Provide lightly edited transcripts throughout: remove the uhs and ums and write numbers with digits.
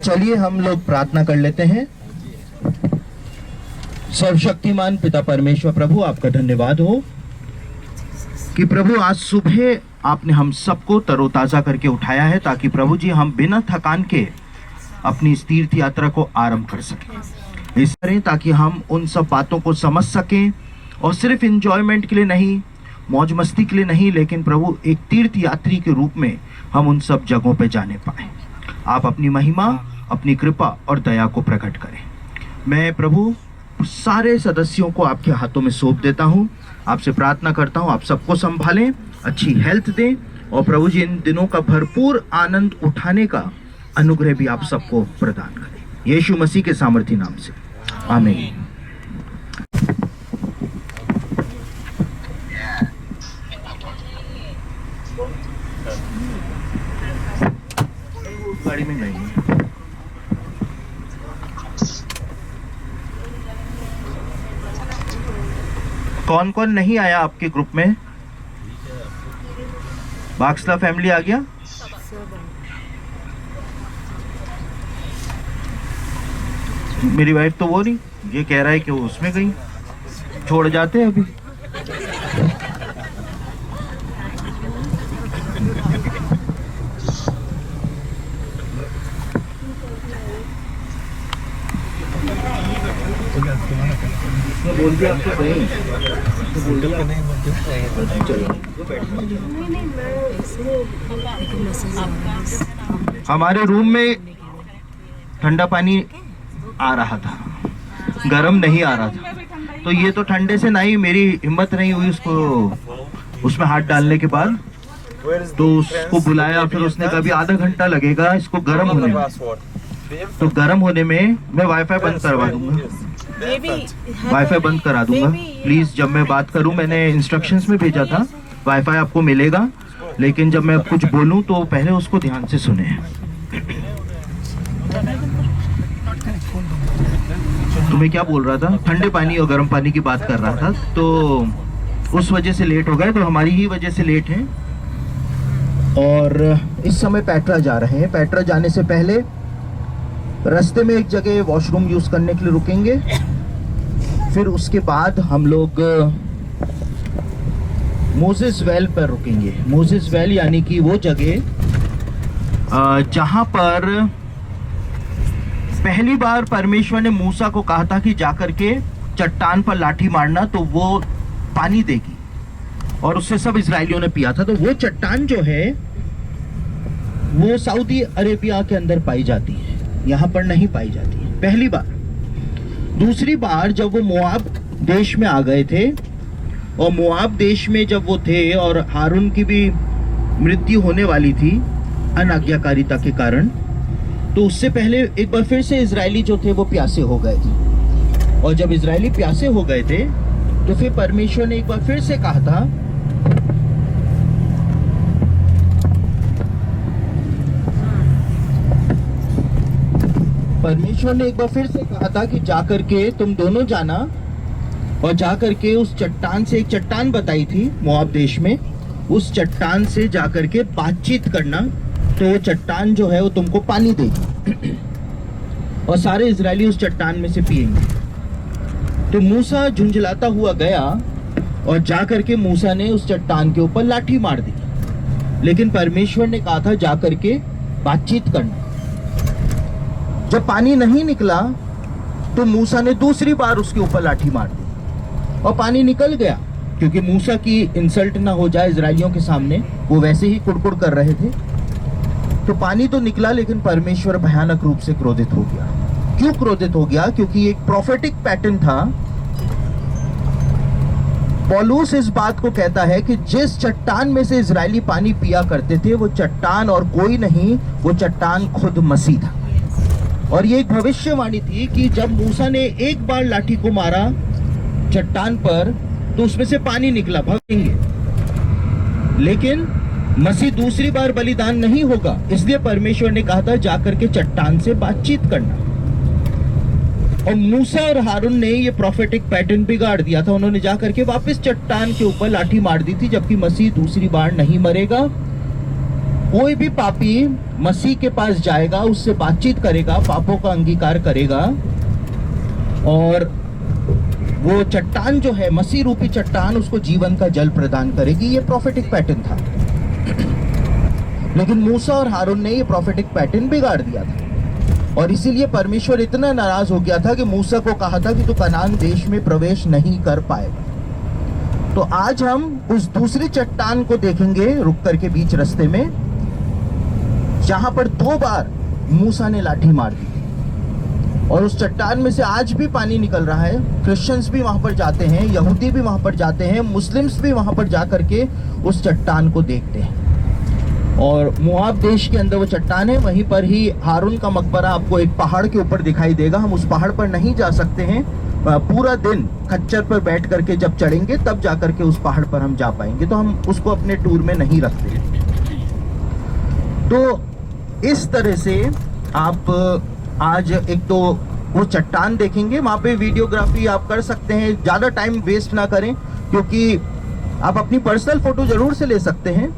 चलिए हम लोग प्रार्थना कर लेते हैं। सर्वशक्तिमान पिता परमेश्वर प्रभु, आपका धन्यवाद हो कि प्रभु आज सुबह आपने हम सबको तरोताजा करके उठाया है, ताकि प्रभु जी हम बिना थकान के अपनी इस तीर्थ यात्रा को आरंभ कर सकें। इस तरह ताकि हम उन सब बातों को समझ सकें और सिर्फ एंजॉयमेंट के लिए नहीं, मौज मस्ती के लिए नहीं, लेकिन प्रभु एक तीर्थ यात्री के रूप में हम उन सब जगहों पे जाने पाए। आप अपनी महिमा, अपनी कृपा और दया को प्रकट करें। मैं प्रभु सारे सदस्यों को आपके हाथों में सौंप देता हूँ। आपसे प्रार्थना करता हूँ आप सबको संभालें, अच्छी हेल्थ दें और प्रभु जी इन दिनों का भरपूर आनंद उठाने का अनुग्रह भी आप सबको प्रदान करें। यीशु मसीह के सामर्थी नाम से आमीन। गाड़ी में नहीं। कौन कौन नहीं आया आपके ग्रुप में? बाक्सला फैमिली आ गया? मेरी वाइफ तो वो नहीं, ये कह रहा है कि वो उसमें गई, छोड़ जाते हैं अभी। बोल दिया आपको नहीं, बोल दिया नहीं। हमारे रूम में ठंडा पानी आ रहा था, गर्म नहीं आ रहा था, तो ये तो ठंडे से नहीं, मेरी हिम्मत नहीं हुई उसको उसमें हाथ डालने के बाद, तो उसको बुलाया। फिर उसने कहा भी आधा घंटा लगेगा इसको गर्म होने में। तो गर्म होने में मैं वाईफाई बंद करवा दूंगा, वाईफाई बंद करा दूंगा प्लीज। जब मैं बात करूं, मैंने इंस्ट्रक्शंस में भेजा था वाईफाई आपको मिलेगा, लेकिन जब मैं कुछ बोलूं तो पहले उसको ध्यान से सुने। तुम्हें क्या बोल रहा था? ठंडे पानी और गर्म पानी की बात कर रहा था, तो उस वजह से लेट हो गए, तो हमारी ही वजह से लेट है। और इस समय पेट्रा जा रहे हैं। पेट्रा जाने से पहले रास्ते में एक जगह वॉशरूम यूज करने के लिए रुकेंगे, फिर उसके बाद हम लोग मोसेस वेल पर रुकेंगे। मोसेस वेल यानी कि वो जगह जहां पर पहली बार परमेश्वर ने मूसा को कहा था कि जाकर के चट्टान पर लाठी मारना तो वो पानी देगी, और उससे सब इजरायलियों ने पिया था। तो वो चट्टान जो है वो सऊदी अरेबिया के अंदर पाई जाती है, यहाँ पर नहीं पाई जाती है, पहली बार। दूसरी बार जब वो मोआब देश में आ गए थे, और मोआब देश में जब वो थे और हारून की भी मृत्यु होने वाली थी अनाज्ञाकारिता के कारण, तो उससे पहले एक बार फिर से इजरायली जो थे वो प्यासे हो गए थे। और जब इजरायली प्यासे हो गए थे तो फिर परमेश्वर ने एक बार फिर से कहा था कि जाकर के तुम दोनों जाना, और जाकर के उस चट्टान से, एक चट्टान बताई थी मोआब देश में, उस चट्टान से जाकर के बातचीत करना, तो वो चट्टान जो है वो तुमको पानी देगी और सारे इजरायली उस चट्टान में से पिएंगे। तो मूसा झुंझलाता हुआ गया और जाकर के मूसा ने उस चट्टान के ऊपर लाठी मार दी, लेकिन परमेश्वर ने कहा था जाकर के बातचीत करना। जब पानी नहीं निकला तो मूसा ने दूसरी बार उसके ऊपर लाठी मार दी और पानी निकल गया, क्योंकि मूसा की इंसल्ट ना हो जाए इजरायलियों के सामने, वो वैसे ही कुड़कुड़ कर रहे थे। तो पानी तो निकला, लेकिन परमेश्वर भयानक रूप से क्रोधित हो गया। क्यों क्रोधित हो गया? क्योंकि एक प्रोफेटिक पैटर्न था। पौलुस इस बात को कहता है कि जिस चट्टान में से इजरायली पानी पिया करते थे, वो चट्टान और कोई नहीं, वो चट्टान खुद मसीह था। और ये एक भविष्यवाणी थी कि जब मूसा ने एक बार लाठी को मारा चट्टान पर, तो उसमें से पानी निकला, भगेंगे, लेकिन मसीह दूसरी बार बलिदान नहीं होगा। इसलिए परमेश्वर ने कहा था जाकर के चट्टान से बातचीत करना। और मूसा और हारून ने ये प्रोफेटिक पैटर्न बिगाड़ दिया था। उन्होंने जाकर के वापस चट्टान के ऊपर लाठी मार दी थी, जबकि मसीह दूसरी बार नहीं मरेगा। कोई भी पापी मसीह के पास जाएगा, उससे बातचीत करेगा, पापों का अंगीकार करेगा, और वो चट्टान जो है, मसीह रूपी चट्टान, उसको जीवन का जल प्रदान करेगी। ये प्रोफेटिक पैटर्न था। लेकिन मूसा और हारून ने ये प्रोफेटिक पैटर्न बिगाड़ दिया था, और इसीलिए परमेश्वर इतना नाराज हो गया था कि मूसा को कहा था कि तू कनान देश में प्रवेश नहीं कर पाएगा। तो आज हम उस दूसरी चट्टान को देखेंगे रुक करके बीच रास्ते में, जहां पर 2 बार मूसा ने लाठी मार दी, और उस चट्टान में से आज भी पानी निकल रहा है। क्रिश्चियंस भी वहां पर जाते हैं, यहूदी भी वहां पर जाते हैं, मुस्लिम्स भी वहां पर जा करके उस चट्टान को देखते हैं। और मोआब देश के अंदर वो चट्टान है, वहीं पर ही हारून का मकबरा आपको एक पहाड़ के ऊपर दिखाई देगा। हम उस पहाड़ पर नहीं जा सकते हैं, पूरा दिन खच्चर पर बैठ करके जब चढ़ेंगे तब जा करके उस पहाड़ पर हम जा पाएंगे, तो हम उसको अपने टूर में नहीं रखते। तो इस तरह से आप आज एक तो वो चट्टान देखेंगे, वहाँ पे वीडियोग्राफी आप कर सकते हैं, ज़्यादा टाइम वेस्ट ना करें, क्योंकि आप अपनी पर्सनल फ़ोटो ज़रूर से ले सकते हैं।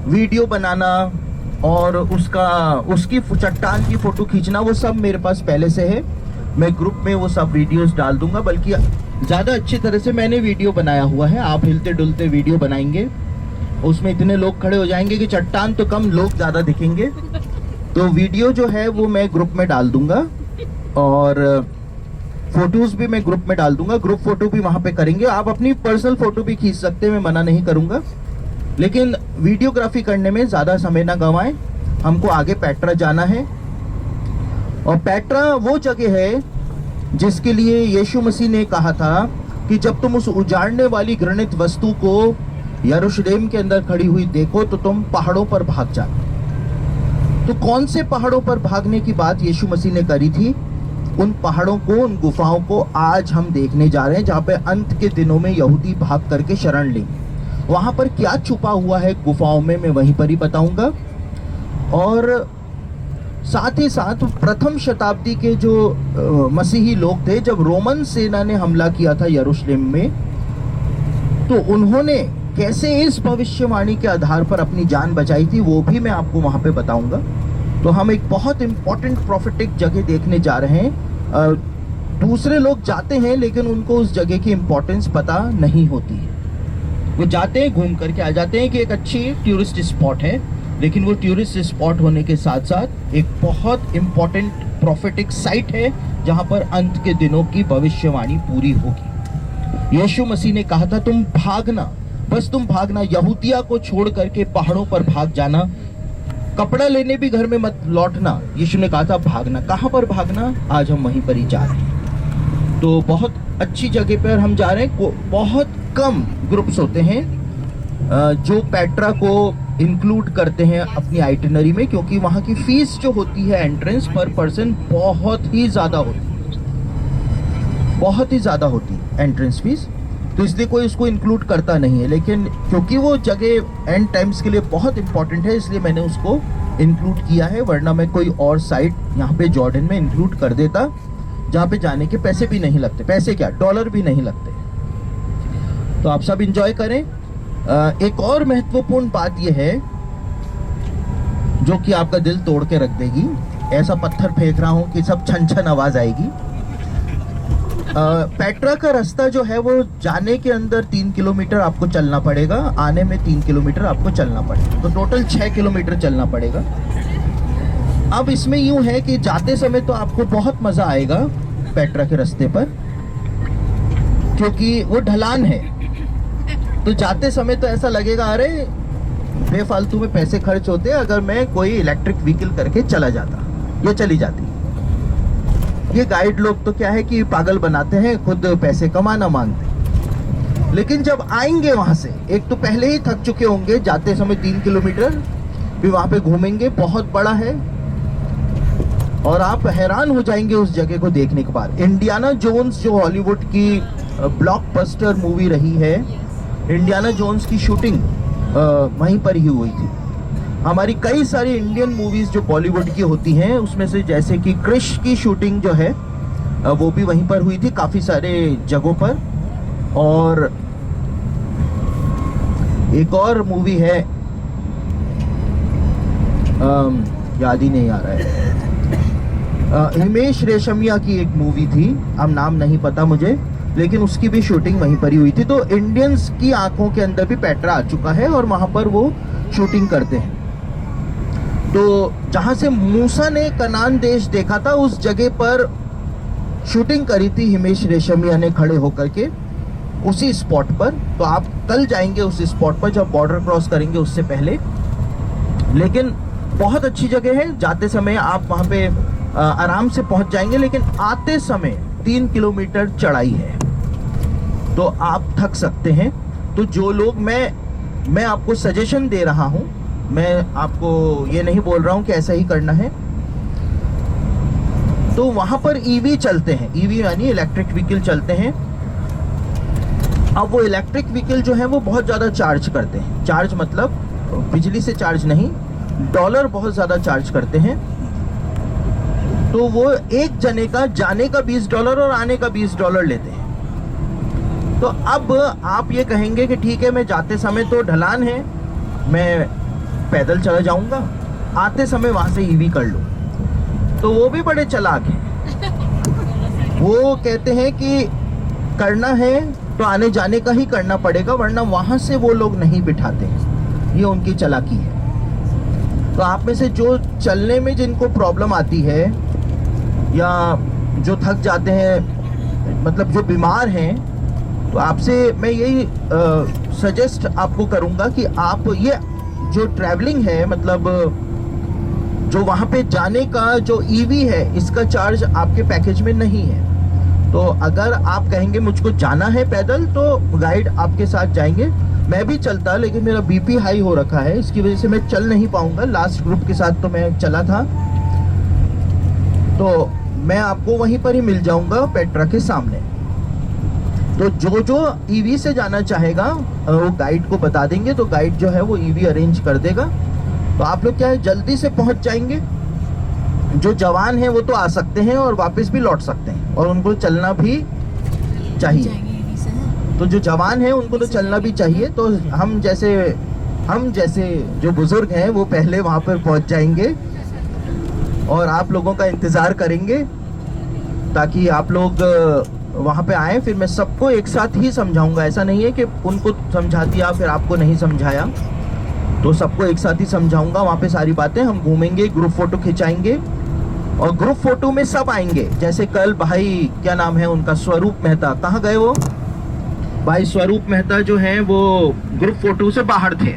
वीडियो बनाना और उसकी चट्टान की फ़ोटो खींचना, वो सब मेरे पास पहले से है। मैं ग्रुप में वो सब वीडियोस डाल दूंगा, बल्कि ज़्यादा अच्छी तरह से मैंने वीडियो बनाया हुआ है। आप हिलते डुलते वीडियो बनाएंगे, उसमें इतने लोग खड़े हो जाएंगे कि चट्टान तो कम, लोग ज़्यादा दिखेंगे। तो वीडियो जो है वो मैं ग्रुप में डाल दूंगा, और फोटोज भी मैं ग्रुप में डाल दूंगा। ग्रुप फोटो भी वहां पे करेंगे। आप अपनी पर्सनल फोटो भी खींच सकते हैं, मैं मना नहीं करूंगा, लेकिन वीडियोग्राफी करने में ज़्यादा समय ना गंवाएं। हमको आगे पेट्रा जाना है, और पेट्रा वो जगह है जिसके लिए यीशु मसीह ने कहा था कि जब तुम उस उजाड़ने वाली घृणित वस्तु को यरूशलेम के अंदर खड़ी हुई देखो तो तुम पहाड़ों पर भाग जाओ। तो कौन से पहाड़ों पर भागने की बात यीशु मसीह ने करी थी? उन पहाड़ों को, उन गुफाओं को आज हम देखने जा रहे हैं, जहाँ पे अंत के दिनों में यहूदी भाग करके शरण लेंगे। वहाँ पर क्या छुपा हुआ है गुफाओं में, मैं वहीं पर ही बताऊंगा। और साथ ही साथ प्रथम शताब्दी के जो मसीही लोग थे, जब रोमन सेना ने हमला किया था यरूशलेम में, तो उन्होंने कैसे इस भविष्यवाणी के आधार पर अपनी जान बचाई थी, वो भी मैं आपको वहाँ पे बताऊंगा। तो हम एक बहुत इम्पोर्टेंट प्रोफेटिक जगह देखने जा रहे हैं। दूसरे लोग जाते हैं लेकिन उनको उस जगह की इम्पोर्टेंस पता नहीं होती है। वो जाते हैं, घूम करके आ जाते हैं कि एक अच्छी टूरिस्ट स्पॉट है, लेकिन वो टूरिस्ट स्पॉट होने के साथ साथ एक बहुत इम्पोर्टेंट प्रोफेटिक साइट है, जहाँ पर अंत के दिनों की भविष्यवाणी पूरी होगी। यीशु मसीह ने कहा था तुम भागना, बस तुम भागना, यहूदिया को छोड़ करके पहाड़ों पर भाग जाना, कपड़ा लेने भी घर में मत लौटना। यीशु ने कहा था भागना। कहाँ पर भागना? आज हम वहीं पर ही जा रहे हैं। तो बहुत अच्छी जगह पर हम जा रहे हैं। बहुत कम ग्रुप्स होते हैं जो पेट्रा को इंक्लूड करते हैं अपनी आइटिनरी में, क्योंकि वहाँ की फीस जो होती है एंट्रेंस पर पर्सन बहुत ही ज़्यादा होती है, बहुत ही ज़्यादा होती है एंट्रेंस फीस, तो इसलिए कोई उसको इंक्लूड करता नहीं है। लेकिन क्योंकि वो जगह एंड टाइम्स के लिए बहुत इंपॉर्टेंट है, इसलिए मैंने उसको इंक्लूड किया है, वरना मैं कोई और साइट यहाँ पे जॉर्डन में इंक्लूड कर देता, जहाँ पे जाने के पैसे भी नहीं लगते, पैसे क्या, डॉलर भी नहीं लगते। तो आप सब इंजॉय करें। एक और महत्वपूर्ण बात यह है जो कि आपका दिल तोड़ के रख देगी, ऐसा पत्थर फेंक रहा हूँ कि सब छन छन आवाज आएगी। पेट्रा का रास्ता जो है वो जाने के अंदर 3 किलोमीटर आपको चलना पड़ेगा, आने में 3 किलोमीटर आपको चलना पड़ेगा, तो टोटल 6 किलोमीटर चलना पड़ेगा। अब इसमें यूं है कि जाते समय तो आपको बहुत मजा आएगा पेट्रा के रास्ते पर, क्योंकि वो ढलान है। तो जाते समय तो ऐसा लगेगा अरे बेफालतू में पैसे खर्च होते, अगर मैं कोई इलेक्ट्रिक व्हीकल करके चला जाता या चली जाती। ये गाइड लोग तो क्या है कि पागल बनाते हैं, खुद पैसे कमाना मांगते। लेकिन जब आएंगे वहां से, एक तो पहले ही थक चुके होंगे, जाते समय 3 किलोमीटर भी वहां पे घूमेंगे, बहुत बड़ा है, और आप हैरान हो जाएंगे उस जगह को देखने के बाद। इंडियाना जोन्स जो हॉलीवुड की ब्लॉकबस्टर मूवी रही है, इंडियाना जोन्स की शूटिंग वहीं पर ही हुई थी। हमारी कई सारी इंडियन मूवीज जो बॉलीवुड की होती हैं, उसमें से जैसे कि क्रिश की शूटिंग जो है वो भी वहीं पर हुई थी, काफ़ी सारे जगहों पर। और एक और मूवी है याद ही नहीं आ रहा है। हिमेश रेशमिया की एक मूवी थी, अब नाम नहीं पता मुझे, लेकिन उसकी भी शूटिंग वहीं पर ही हुई थी। तो इंडियंस की आंखों के अंदर भी पेट्रा आ चुका है और वहाँ पर वो शूटिंग करते हैं। तो जहाँ से मूसा ने कनान देश देखा था, उस जगह पर शूटिंग करी थी हिमेश रेशमिया ने खड़े होकर के उसी स्पॉट पर। तो आप कल जाएंगे उस स्पॉट पर जब बॉर्डर क्रॉस करेंगे उससे पहले। लेकिन बहुत अच्छी जगह है, जाते समय आप वहाँ पे आराम से पहुँच जाएंगे, लेकिन आते समय 3 किलोमीटर चढ़ाई है तो आप थक सकते हैं। तो जो लोग, मैं आपको सजेशन दे रहा हूँ, मैं आपको ये नहीं बोल रहा हूँ कि ऐसा ही करना है। तो वहाँ पर ईवी चलते हैं, ईवी यानी इलेक्ट्रिक व्हीकल चलते हैं। अब वो इलेक्ट्रिक व्हीकल जो है वो बहुत ज़्यादा चार्ज करते हैं। चार्ज मतलब बिजली से चार्ज नहीं, डॉलर बहुत ज़्यादा चार्ज करते हैं। तो वो एक जने का जाने का $20 और आने का $20 लेते हैं। तो अब आप ये कहेंगे कि ठीक है, मैं जाते समय तो ढलान है, मैं पैदल चला जाऊंगा, आते समय वहाँ से ईवी कर लूँ। तो वो भी बड़े चालाक हैं। वो कहते हैं कि करना है तो आने जाने का ही करना पड़ेगा, वरना वहाँ से वो लोग नहीं बिठाते। ये उनकी चालाकी है। तो आप में से जो चलने में जिनको प्रॉब्लम आती है या जो थक जाते हैं, मतलब जो बीमार हैं, तो आपसे मैं यही सजेस्ट आपको करूँगा कि आप ये जो ट्रैवलिंग है, मतलब जो वहाँ पे जाने का जो ईवी है, इसका चार्ज आपके पैकेज में नहीं है। तो अगर आप कहेंगे मुझको जाना है पैदल, तो गाइड आपके साथ जाएंगे। मैं भी चलता, लेकिन मेरा बीपी हाई हो रखा है, इसकी वजह से मैं चल नहीं पाऊंगा। लास्ट ग्रुप के साथ तो मैं चला था। तो मैं आपको वहीं पर ही मिल जाऊंगा पेट्रा के सामने। तो जो ईवी से जाना चाहेगा वो गाइड को बता देंगे, तो गाइड जो है वो ईवी अरेंज कर देगा। तो आप लोग क्या है, जल्दी से पहुंच जाएंगे। जो जवान हैं वो तो आ सकते हैं और वापस भी लौट सकते हैं, और उनको चलना भी चाहिए। तो जो जवान हैं उनको तो चलना भी चाहिए। तो हम जैसे जो बुजुर्ग हैं वो पहले वहाँ पर पहुँच जाएंगे और आप लोगों का इंतज़ार करेंगे, ताकि आप लोग वहाँ पे आए। फिर मैं सबको एक साथ ही समझाऊंगा, ऐसा नहीं है कि उनको समझा दिया फिर आपको नहीं समझाया। तो सबको एक साथ ही समझाऊंगा। वहाँ पे सारी बातें हम घूमेंगे, ग्रुप फोटो खिंचाएंगे, और ग्रुप फोटो में सब आएंगे। जैसे कल भाई, क्या नाम है उनका, स्वरूप मेहता, कहाँ गए वो भाई? स्वरूप मेहता जो है वो ग्रुप फोटो से बाहर थे,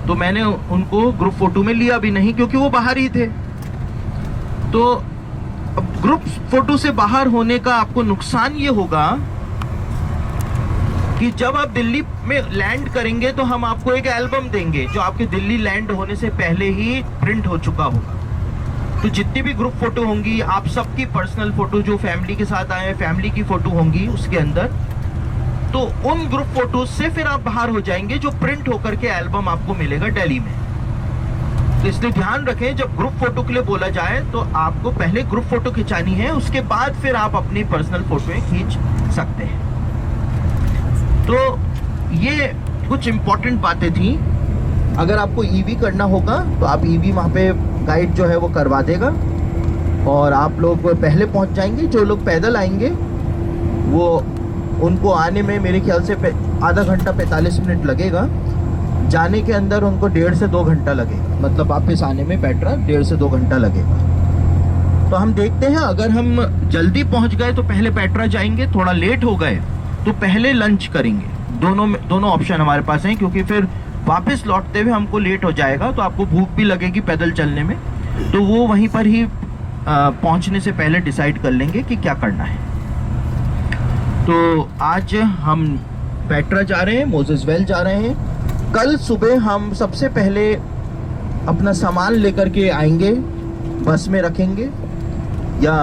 तो मैंने उनको ग्रुप फोटो में लिया भी नहीं, क्योंकि वो बाहर ही थे। तो अब ग्रुप फोटो से बाहर होने का आपको नुकसान ये होगा कि जब आप दिल्ली में लैंड करेंगे तो हम आपको एक एल्बम देंगे जो आपके दिल्ली लैंड होने से पहले ही प्रिंट हो चुका होगा। तो जितनी भी ग्रुप फोटो होंगी, आप सबकी पर्सनल फोटो, जो फैमिली के साथ आए हैं फैमिली की फोटो होंगी उसके अंदर, तो उन ग्रुप फोटो से फिर आप बाहर हो जाएंगे, जो प्रिंट होकर के एल्बम आपको मिलेगा दिल्ली में। तो इसलिए ध्यान रखें, जब ग्रुप फोटो के लिए बोला जाए तो आपको पहले ग्रुप फोटो खिंचानी है, उसके बाद फिर आप अपनी पर्सनल फोटोएं खींच सकते हैं। तो ये कुछ इंपॉर्टेंट बातें थी। अगर आपको ईवी करना होगा तो आप ईवी वहाँ पे गाइड जो है वो करवा देगा, और आप लोग पहले पहुँच जाएंगे। जो लोग पैदल आएंगे वो, उनको आने में मेरे ख्याल से आधा घंटा 45 मिनट लगेगा। जाने के अंदर उनको 1.5 से 2 घंटा लगेगा, मतलब वापस आने में पेट्रा 1.5 से 2 घंटा लगेगा। तो हम देखते हैं, अगर हम जल्दी पहुंच गए तो पहले पेट्रा जाएंगे, थोड़ा लेट हो गए तो पहले लंच करेंगे। दोनों ऑप्शन हमारे पास हैं, क्योंकि फिर वापस लौटते हुए हमको लेट हो जाएगा, तो आपको भूख भी लगेगी पैदल चलने में। तो वो वहीं पर ही पहुंचने से पहले डिसाइड कर लेंगे कि क्या करना है। तो आज हम पेट्रा जा रहे हैं, मोसेस वेल जा रहे हैं। कल सुबह हम सबसे पहले अपना सामान लेकर के आएंगे, बस में रखेंगे या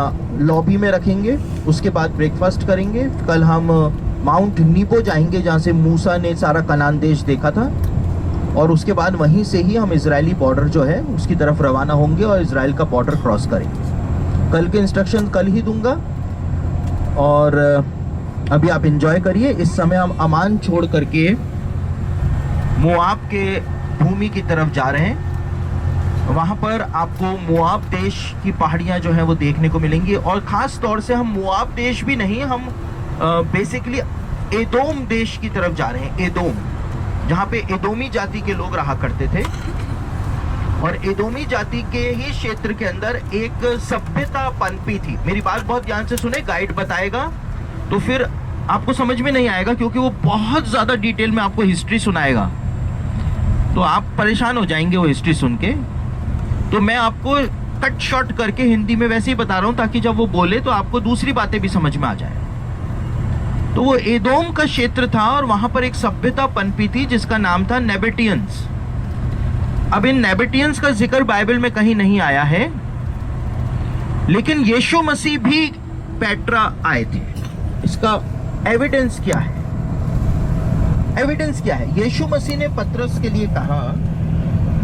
लॉबी में रखेंगे, उसके बाद ब्रेकफास्ट करेंगे। कल हम माउंट नीपो जाएंगे, जहाँ से मूसा ने सारा कनान देश देखा था, और उसके बाद वहीं से ही हम इजरायली बॉर्डर जो है उसकी तरफ रवाना होंगे और इजराइल का बॉर्डर क्रॉस करेंगे। कल के इंस्ट्रक्शन कल ही दूंगा, और अभी आप एंजॉय करिए। इस समय हम अमान छोड़ करके मोआब के भूमि की तरफ जा रहे हैं, वहाँ पर आपको मोआब देश की पहाड़ियाँ जो हैं वो देखने को मिलेंगी। और ख़ास तौर से हम मोआब देश भी नहीं, हम बेसिकली एदोम देश की तरफ जा रहे हैं। एदोम, जहाँ पे एदोमी जाति के लोग रहा करते थे, और एदोमी जाति के ही क्षेत्र के अंदर एक सभ्यता पनपी थी। मेरी बात बहुत ध्यान से सुने, गाइड बताएगा तो फिर आपको समझ में नहीं आएगा, क्योंकि वो बहुत ज़्यादा डिटेल में आपको हिस्ट्री सुनाएगा, तो आप परेशान हो जाएंगे वो हिस्ट्री सुन के। तो मैं आपको कट शॉर्ट करके हिंदी में वैसे ही बता रहा हूँ, ताकि जब वो बोले तो आपको दूसरी बातें भी समझ में आ जाए। तो वो एदोम का क्षेत्र था, और वहां पर एक सभ्यता पनपी थी जिसका नाम था नेबेटियंस। अब इन नेबेटियंस का जिक्र बाइबल में कहीं नहीं आया है, लेकिन यीशु मसीह भी पेट्रा आए थे। इसका एविडेंस क्या है? एविडेंस क्या है? यीशु मसीह ने पतरस के लिए कहा,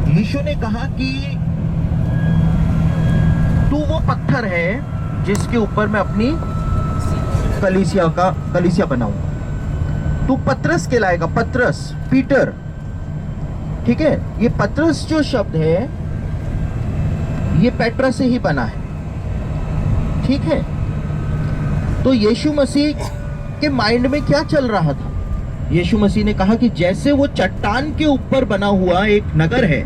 यीशु ने कहा कि तू वो पत्थर है जिसके ऊपर मैं अपनी कलीसिया बनाऊंगा। तू पतरस कहलाएगा, पतरस, पीटर, ठीक है। ये पतरस जो शब्द है ये पेट्रा से ही बना है, ठीक है। तो यीशु मसीह के माइंड में क्या चल रहा था? यीशु मसीह ने कहा कि जैसे वो चट्टान के ऊपर बना हुआ एक नगर है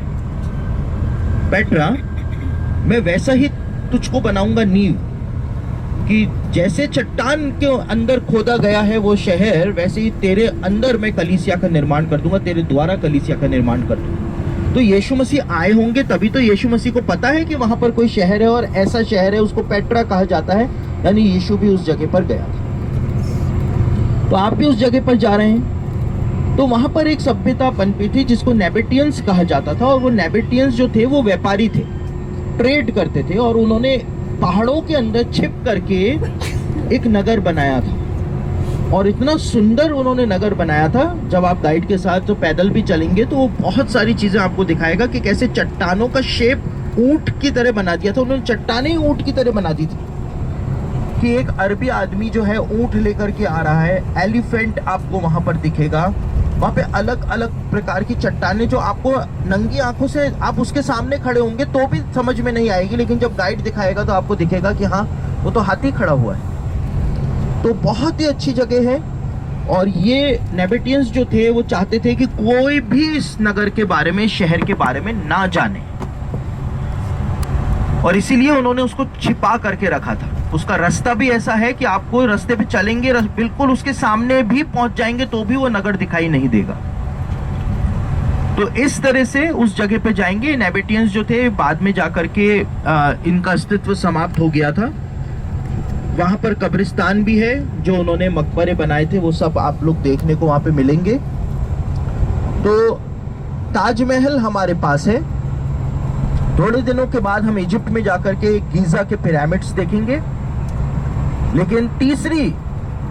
पेट्रा, मैं वैसा ही तुझको बनाऊंगा नींव, कि जैसे चट्टान के अंदर खोदा गया है वो शहर, वैसे ही तेरे अंदर मैं कलीसिया का निर्माण कर दूंगा, तेरे द्वारा कलीसिया का निर्माण कर दूंगा। तो यीशु मसीह आए होंगे तभी तो यीशु मसीह को पता है कि वहां पर कोई शहर है, और ऐसा शहर है उसको पेट्रा कहा जाता है, यानी यीशु भी उस जगह पर गया था। तो आप भी उस जगह पर जा रहे हैं। तो वहां पर एक सभ्यता पनपी थी जिसको नेबेटियंस कहा जाता था, और वो नेबेटियंस जो थे वो व्यापारी थे, ट्रेड करते थे, और उन्होंने पहाड़ों के अंदर छिप करके एक नगर बनाया था। और इतना सुंदर उन्होंने नगर बनाया था, जब आप गाइड के साथ तो पैदल भी चलेंगे तो वो बहुत सारी चीजें आपको दिखाएगा कि कैसे चट्टानों का शेप ऊंट की तरह बना दिया था उन्होंने। चट्टानें ऊंट की तरह बना दी थी, कि एक अरबी आदमी जो है ऊंट लेकर के आ रहा है, एलिफेंट आपको वहां पर दिखेगा। वहाँ पे अलग अलग प्रकार की चट्टानें जो आपको नंगी आंखों से आप उसके सामने खड़े होंगे तो भी समझ में नहीं आएगी, लेकिन जब गाइड दिखाएगा तो आपको दिखेगा कि हाँ वो तो हाथी खड़ा हुआ है। तो बहुत ही अच्छी जगह है। और ये नेबेटियंस जो थे वो चाहते थे कि कोई भी इस नगर के बारे में, शहर के बारे में ना जाने, और इसीलिए उन्होंने उसको छिपा करके रखा था। उसका रास्ता भी ऐसा है कि आपको रास्ते पे चलेंगे, बिल्कुल उसके सामने भी पहुंच जाएंगे तो भी वो नगर दिखाई नहीं देगा। तो इस तरह से उस जगह पे जाएंगे। नेबेटियंस जो थे बाद में जाकर के इनका अस्तित्व समाप्त हो गया था। वहां पर कब्रिस्तान भी है, जो उन्होंने मकबरे बनाए थे वो सब आप लोग देखने को वहां पे मिलेंगे। तो ताजमहल हमारे पास है। थोड़े दिनों के बाद हम इजिप्ट में जाकर के गीजा के पिरामिड्स देखेंगे। लेकिन तीसरी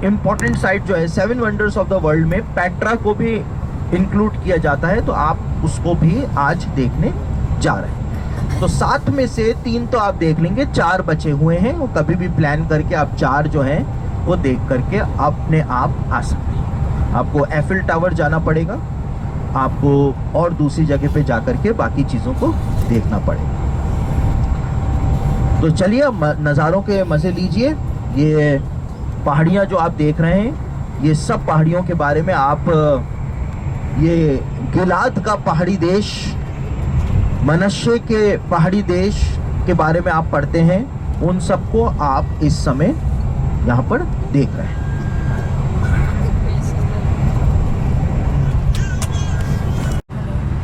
इंपॉर्टेंट साइट जो है 7 वंडर्स ऑफ द वर्ल्ड में पेट्रा को भी इंक्लूड किया जाता है, तो आप उसको भी आज देखने जा रहे हैं। तो 7 में से 3 तो आप देख लेंगे, 4 बचे हुए हैं। वो कभी भी प्लान करके आप 4 जो हैं वो देख करके अपने आप आ सकते हैं। आपको एफिल टावर जाना पड़ेगा, आपको और दूसरी जगह पे जाकर के बाकी चीज़ों को देखना पड़ेगा। तो चलिए नज़ारों के मज़े लीजिए। ये पहाड़ियाँ जो आप देख रहे हैं, ये सब पहाड़ियों के बारे में आप ये गिलाद का पहाड़ी देश, मनश्शे के पहाड़ी देश के बारे में आप पढ़ते हैं, उन सबको आप इस समय यहाँ पर देख रहे हैं।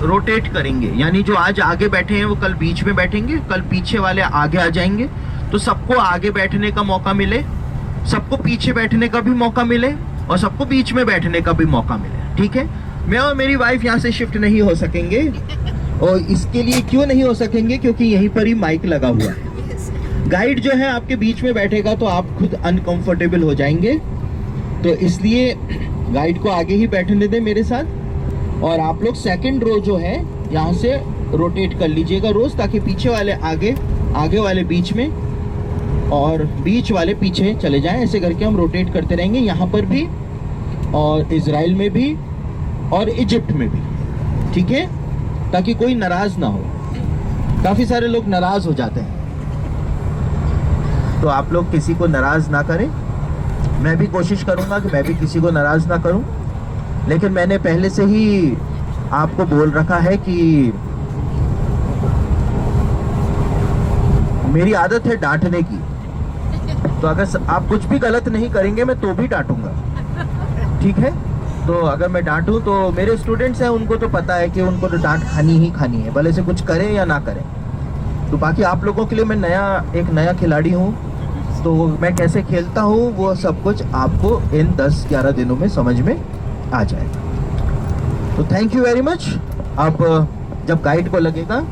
रोटेट करेंगे, यानी जो आज आगे बैठे हैं वो कल बीच में बैठेंगे, कल पीछे वाले आगे आ जाएंगे, तो सबको आगे बैठने का मौका मिले, सबको पीछे बैठने का भी मौका मिले, और सबको बीच में बैठने का भी मौका मिले। ठीक है। मैं और मेरी वाइफ यहाँ से शिफ्ट नहीं हो सकेंगे, और इसके लिए क्यों नहीं हो सकेंगे? क्योंकि यहीं पर ही माइक लगा हुआ है। गाइड जो है आपके बीच में बैठेगा तो आप खुद अनकंफर्टेबल हो जाएंगे, तो इसलिए गाइड को आगे ही बैठने दें मेरे साथ। और आप लोग सेकंड रो जो है यहाँ से रोटेट कर लीजिएगा रोज, ताकि पीछे वाले आगे, आगे वाले बीच में, और बीच वाले पीछे चले जाएं। ऐसे करके हम रोटेट करते रहेंगे, यहाँ पर भी और इजराइल में भी और इजिप्ट में भी। ठीक है, ताकि कोई नाराज ना हो। काफ़ी सारे लोग नाराज़ हो जाते हैं, तो आप लोग किसी को नाराज़ ना करें। मैं भी कोशिश करूंगा कि मैं भी किसी को नाराज़ ना करूं, लेकिन मैंने पहले से ही आपको बोल रखा है कि मेरी आदत है डांटने की, तो अगर आप कुछ भी गलत नहीं करेंगे मैं तो भी डांटूंगा, ठीक है? तो अगर मैं डांटूं तो मेरे स्टूडेंट्स हैं, उनको तो पता है कि उनको तो डांट खानी ही खानी है, भले से कुछ करें या ना करें। तो बाकी आप लोगों के लिए मैं एक नया खिलाड़ी हूँ, तो मैं कैसे खेलता हूँ वो सब कुछ आपको इन 10-11 दिनों में समझ में आ जाएगा। तो थैंक यू वेरी मच। अब जब गाइड को लगेगा,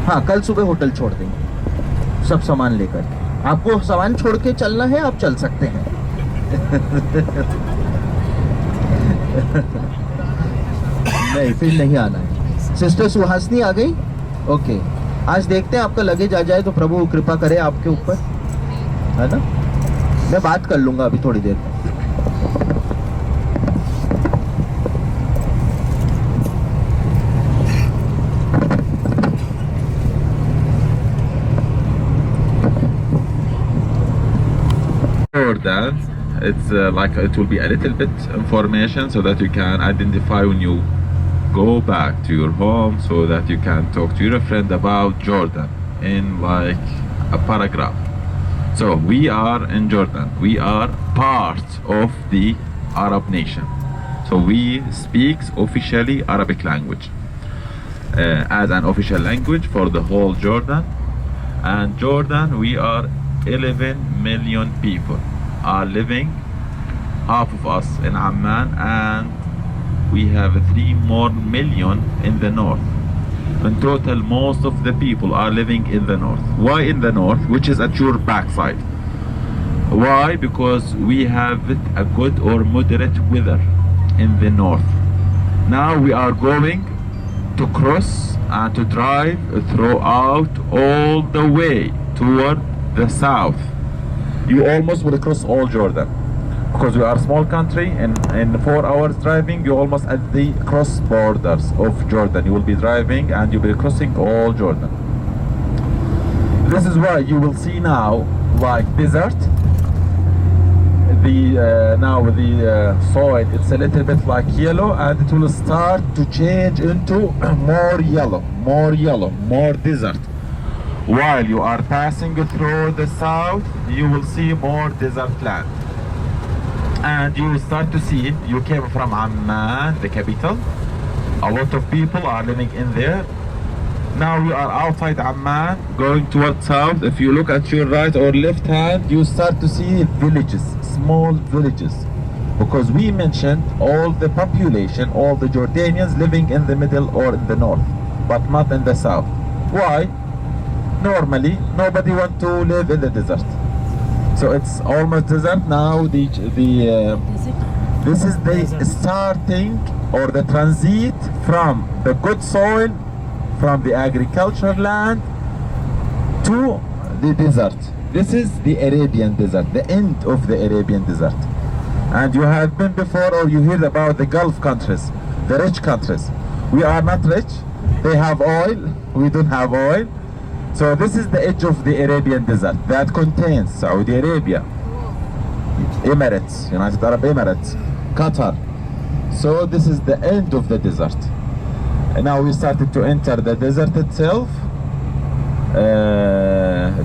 हाँ कल सुबह होटल छोड़ देंगे सब सामान लेकर। आपको सामान छोड़ के चलना है, आप चल सकते हैं। नहीं, फिर नहीं आना है। सिस्टर सुहासनी आ गई? ओके, आज देखते हैं आपका लगेज आ जाए तो प्रभु कृपा करे आपके ऊपर, है ना? मैं बात कर लूंगा अभी थोड़ी देर में। Jordan, it's like it will be a little bit information so that you can identify when you go back to your home, so that you can talk to your friend about Jordan in like a paragraph. So we are in Jordan, we are part of the Arab nation, so we speak officially Arabic language as an official language for the whole Jordan. And Jordan, we are 11 million people are living, half of us in Amman, and we have 3 more million in the north. In total, most of the people are living in the north. Why in the north? Which is at your backside. Why? Because we have a good or moderate weather in the north. Now we are going to cross and to drive throughout all the way toward the south. You almost will cross all Jordan, because we are a small country, and in 4 hours driving you almost at the cross borders of Jordan. You will be driving and you'll be crossing all Jordan. This is why you will see now like desert. Now the soil, it's a little bit like yellow, and it will start to change into more yellow, more desert. While you are passing through the south, you will see more desert land, and you will start to see, you came from Amman, the capital. A lot of people are living in there. Now we are outside Amman, going towards south. If you look at your right or left hand, you start to see villages, small villages, because we mentioned all the population, all the Jordanians living in the middle or in the north, but not in the south. Why? Normally, nobody wants to live in the desert, so it's almost desert now. This is the starting or the transit from the good soil, from the agricultural land to the desert. This is the Arabian desert, the end of the Arabian desert. And you have been before, or you heard about the Gulf countries, the rich countries. We are not rich. They have oil, we don't have oil. So this is the edge of the Arabian desert that contains Saudi Arabia, Emirates, United Arab Emirates, Qatar. So this is the end of the desert. And now we started to enter the desert itself.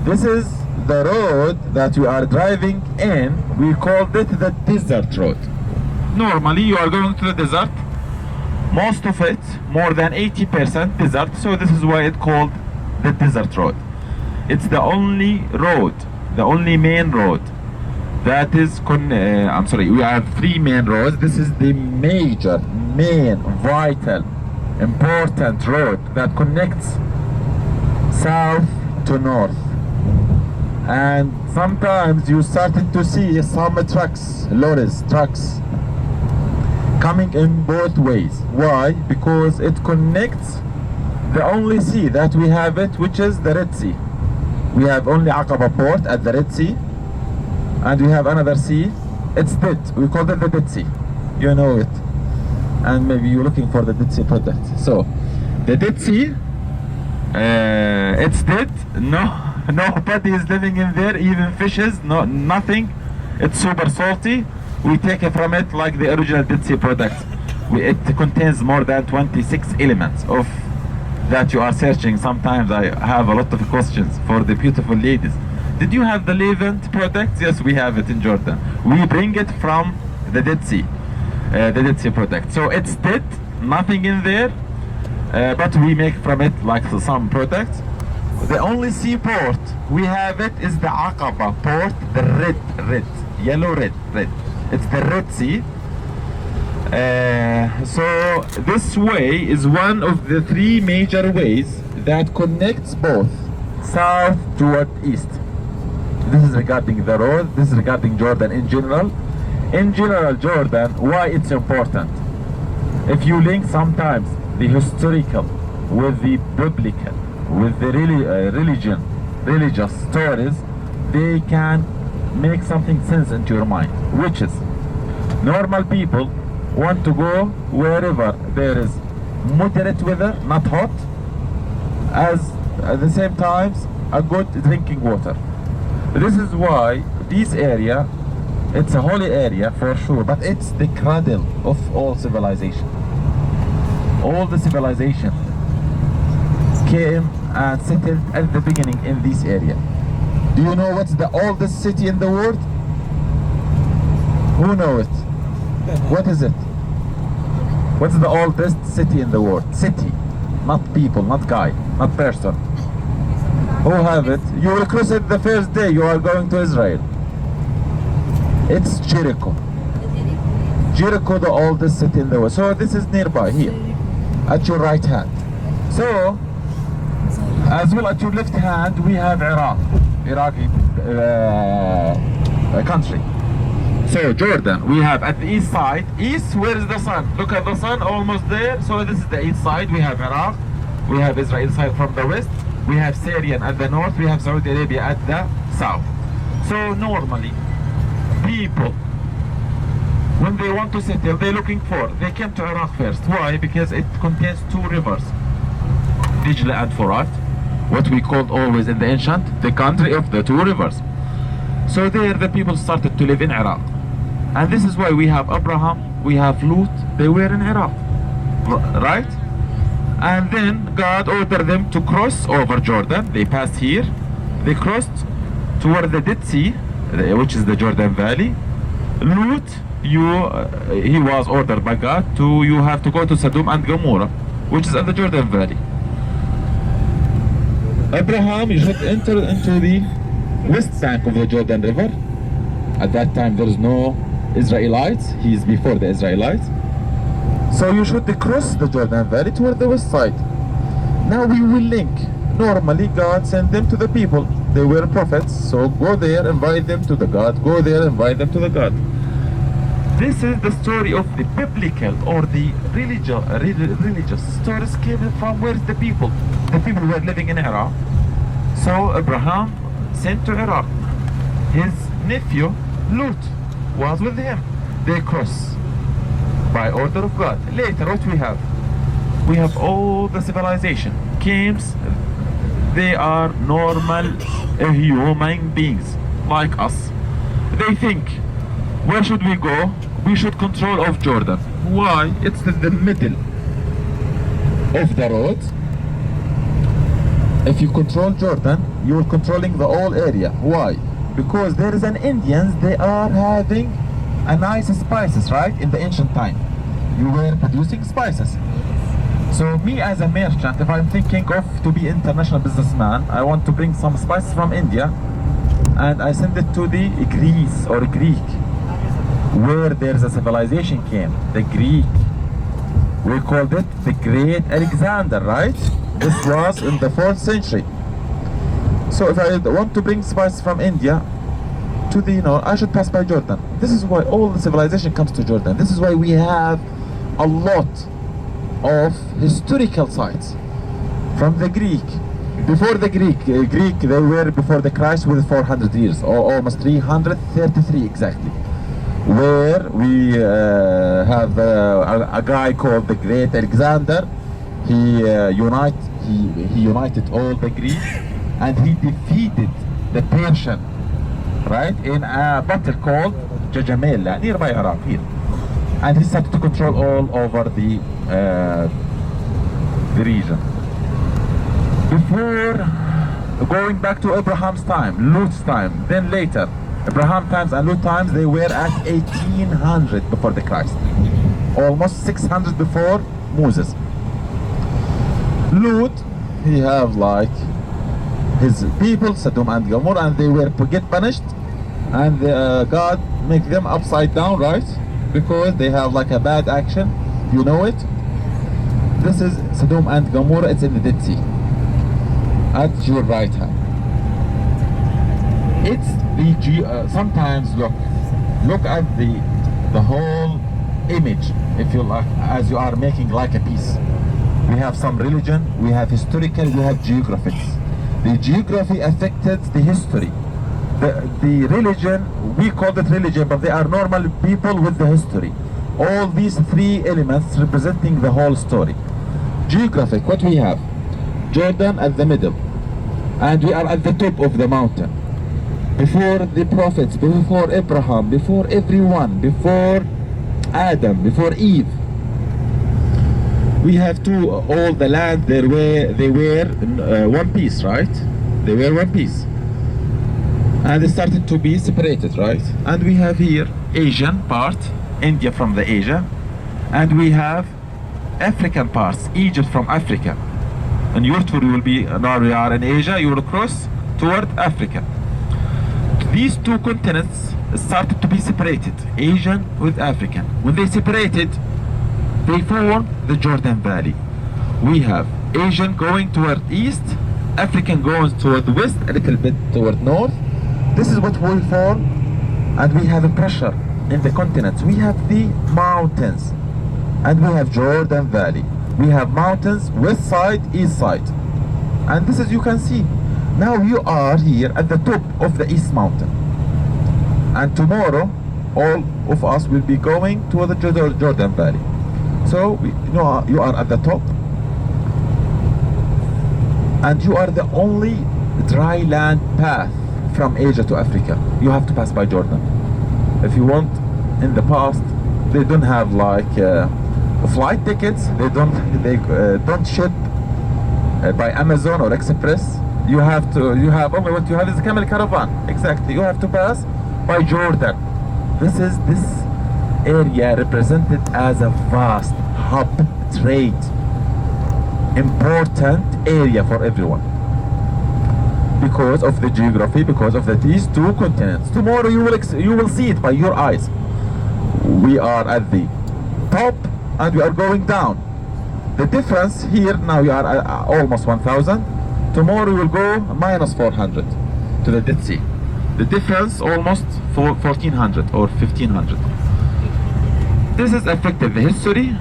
This is the road that we are driving in. We called it the desert road. Normally you are going to the desert, most of it, more than 80% desert, so this is why it's called the desert road. It's the only road, the only main road that is I'm sorry, we have 3 main roads. This is the major, main, vital, important road that connects south to north. And sometimes you started to see some trucks, lorries, trucks coming in both ways. Why? Because it connects the only sea that we have it, which is the Red Sea. We have only Aqaba port at the Red Sea, and we have another sea. It's dead. We call it the Dead Sea. You know it. And maybe you're looking for the Dead Sea product. So, the Dead Sea It's dead. No, nobody is living in there. Even fishes, no, nothing. It's super salty. We take it from it like the original Dead Sea product. It contains more than 26 elements of that you are searching. Sometimes I have a lot of questions for the beautiful ladies. Did you have the Levant product? Yes, we have it in Jordan. We bring it from the Dead Sea product. So it's dead, nothing in there, but we make from it like some products. The only seaport we have it is the Aqaba port, the red, yellow red. It's the Red Sea. So this way is one of the three major ways that connects both south toward east. This is regarding the road, this is regarding Jordan in general. In general, Jordan, why it's important? If you link sometimes the historical with the biblical, with the religious stories, they can make something sense into your mind, which is normal people want to go wherever there is moderate weather, not hot, as at the same time a good drinking water. This is why this area, it's a holy area for sure, but it's the cradle of all civilization. All the civilization came and settled at the beginning in this area. Do you know what's the oldest city in the world? Who knows it? What is it? What's the oldest city in the world? City, not people, not guy, not person. Who have it? You will cross it the first day you are going to Israel. It's Jericho. Jericho, the oldest city in the world. So this is nearby here, at your right hand. So, as well at your left hand, we have Iraqi country. So Jordan, we have at the east side. East, where is the sun? Look at the sun, almost there. So this is the east side. We have Iraq. We have Israel side from the west. We have Syrian at the north. We have Saudi Arabia at the south. So normally, people, when they want to settle, they're looking for, they came to Iraq first. Why? Because it contains two rivers, Dijla and Furat, what we called always in the ancient, the country of the two rivers. So there the people started to live in Iraq. And this is why we have Abraham, we have Lut, they were in Iraq, right? And then God ordered them to cross over Jordan. They passed here, they crossed toward the Dead Sea, which is the Jordan Valley. Lut, he was ordered by God to, you have to go to Sodom and Gomorrah, which is in the Jordan Valley. Abraham, you should enter into the west bank of the Jordan River. At that time there is no Israelites, he is before the Israelites. So you should cross the Jordan Valley toward the west side. Now we will link. Normally God sent them to the people. They were prophets, so go there, invite them to the God. Go there, invite them to the God. This is the story of the biblical or the religious stories came from where's the people? The people were living in Iraq. So Abraham sent to Iraq. His nephew Lut was with him. They cross by order of God. Later what we have? We have all the civilization camps. They are normal human beings like us. They think, where should we go? We should control of Jordan. Why? It's in the middle of the road. If you control Jordan, you're controlling the whole area. Why? Because there is an Indians, they are having a nice spices, right? In the ancient time, you were producing spices. So me as a merchant, if I'm thinking of to be international businessman, I want to bring some spices from India and I send it to the Greece or Greek, where there's a civilization came, the Greek. We called it the Great Alexander, right? This was in the 4th century. So if I want to bring spices from India to the, I should pass by Jordan. This is why all the civilization comes to Jordan. This is why we have a lot of historical sites from the Greek. Before the Greek, they were before the Christ with 400 years, or almost 333 exactly. Where we have a guy called the Great Alexander. He he united all the Greeks, and he defeated the Persian, right, in a battle called Jajamela, nearby Iraq here. And he started to control all over the region. Before going back to Abraham's time, Lut's time, then later, Abraham times and Lut times, they were at 1800 before the Christ. Almost 600 before Moses. Lut, he have like his people, Sodom and Gomorrah, and they were get punished, and God make them upside down, right? Because they have like a bad action, you know it. This is Sodom and Gomorrah. It's in the Dead Sea, at your right hand. It's the sometimes look at the whole image, if you like, as you are making like a piece. We have some religion, we have historical, we have geographics. The geography affected the history. The religion, we call it religion, but they are normal people with the history. All these three elements representing the whole story. Geographic, what we have? Jordan at the middle, and we are at the top of the mountain. Before the prophets, before Abraham, before everyone, before Adam, before Eve. We have all the land, they were one piece, right? They were one piece. And they started to be separated, right? And we have here Asian part, India from the Asia. And we have African parts, Egypt from Africa. And your tour will be, now we are in Asia, you will cross toward Africa. These two continents started to be separated, Asian with African. When they separated, they formed the Jordan Valley. We have Asian going toward east, African going toward west, a little bit toward north. This is what we form, and we have a pressure in the continents. We have the mountains, and we have Jordan Valley. We have mountains, west side, east side. And this is, you can see, now you are here at the top of the East Mountain. And tomorrow, all of us will be going to the Jordan Valley. So, you are at the top. And you are the only dry land path from Asia to Africa. You have to pass by Jordan. If you want, in the past, they don't have like flight tickets. They don't ship by Amazon or Express. You have only what you have is a camel caravan. Exactly. You have to pass by Jordan. This area represented as a vast hub trade, important area for everyone, because of the geography, because of these two continents. Tomorrow you will see it by your eyes. We are at the top and we are going down. The difference here, now we are at almost 1,000. Tomorrow we will go minus 400 to the Dead Sea. The difference almost 1,400 or 1,500. This has affected the history,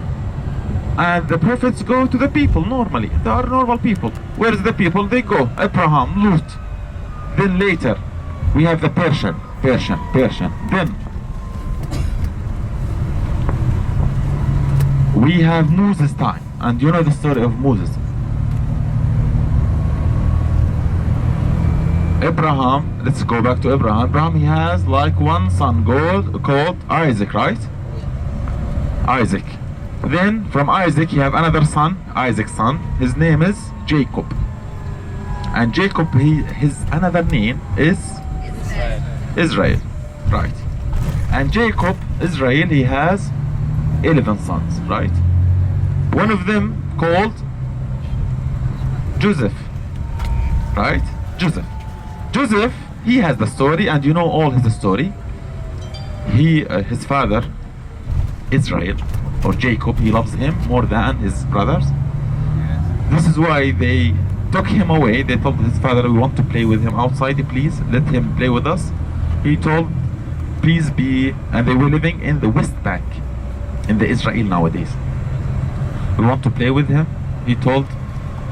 and the prophets go to the people normally. They are normal people. Where is the people? They go Abraham, Lut. Then later we have the Persian. Then we have Moses' time, and you know the story of Moses. Abraham, let's go back to Abraham. Abraham, he has like one son called Isaac, right? Isaac. Then from Isaac he have another son, Isaac's son. His name is Jacob. And Jacob, his another name is Israel. Right. And Jacob, Israel, he has 11 sons, right? One of them called Joseph. Right? Joseph, he has the story, and you know all his story. His father, Israel, or Jacob, he loves him more than his brothers. This is why they took him away. They told his father, we want to play with him outside, please let him play with us. He told, please be, and they were living in the West Bank, in the Israel nowadays. We want to play with him. He told,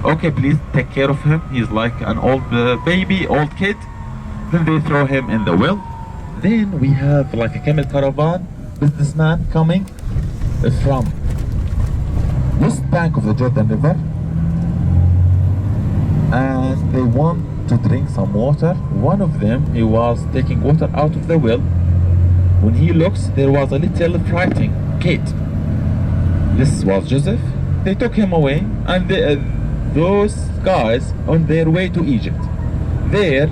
okay, please take care of him. He's like an old baby, old kid. Then they throw him in the well. Then we have like a camel caravan, businessman coming from West Bank of the Jordan River, and they want to drink some water. One of them, he was taking water out of the well. When he looks, there was a little frightened kid. This was Joseph. They took him away, and those guys on their way to Egypt. There,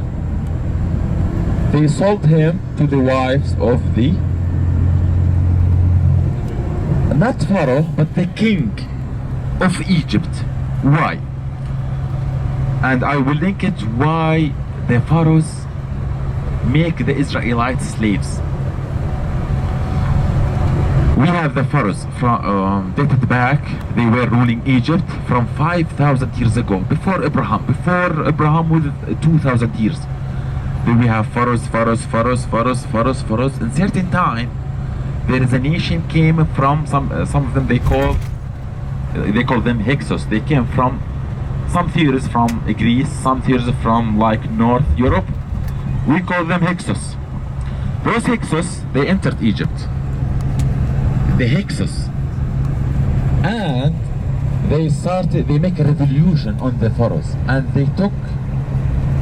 they sold him to the wives of the, not Pharaoh, but the king of Egypt. Why? And I will link it why the pharaohs make the Israelites slaves. We have the pharaohs from dated back. They were ruling Egypt from 5,000 years ago, before Abraham with 2,000 years. Then we have pharaohs. In certain time, there is a nation came from some of them they call them Hyksos. They came from some theories from Greece, some theories from like North Europe. We call them Hyksos. Those Hyksos, they entered Egypt. The Hyksos, and they make a revolution on the pharaohs, and they took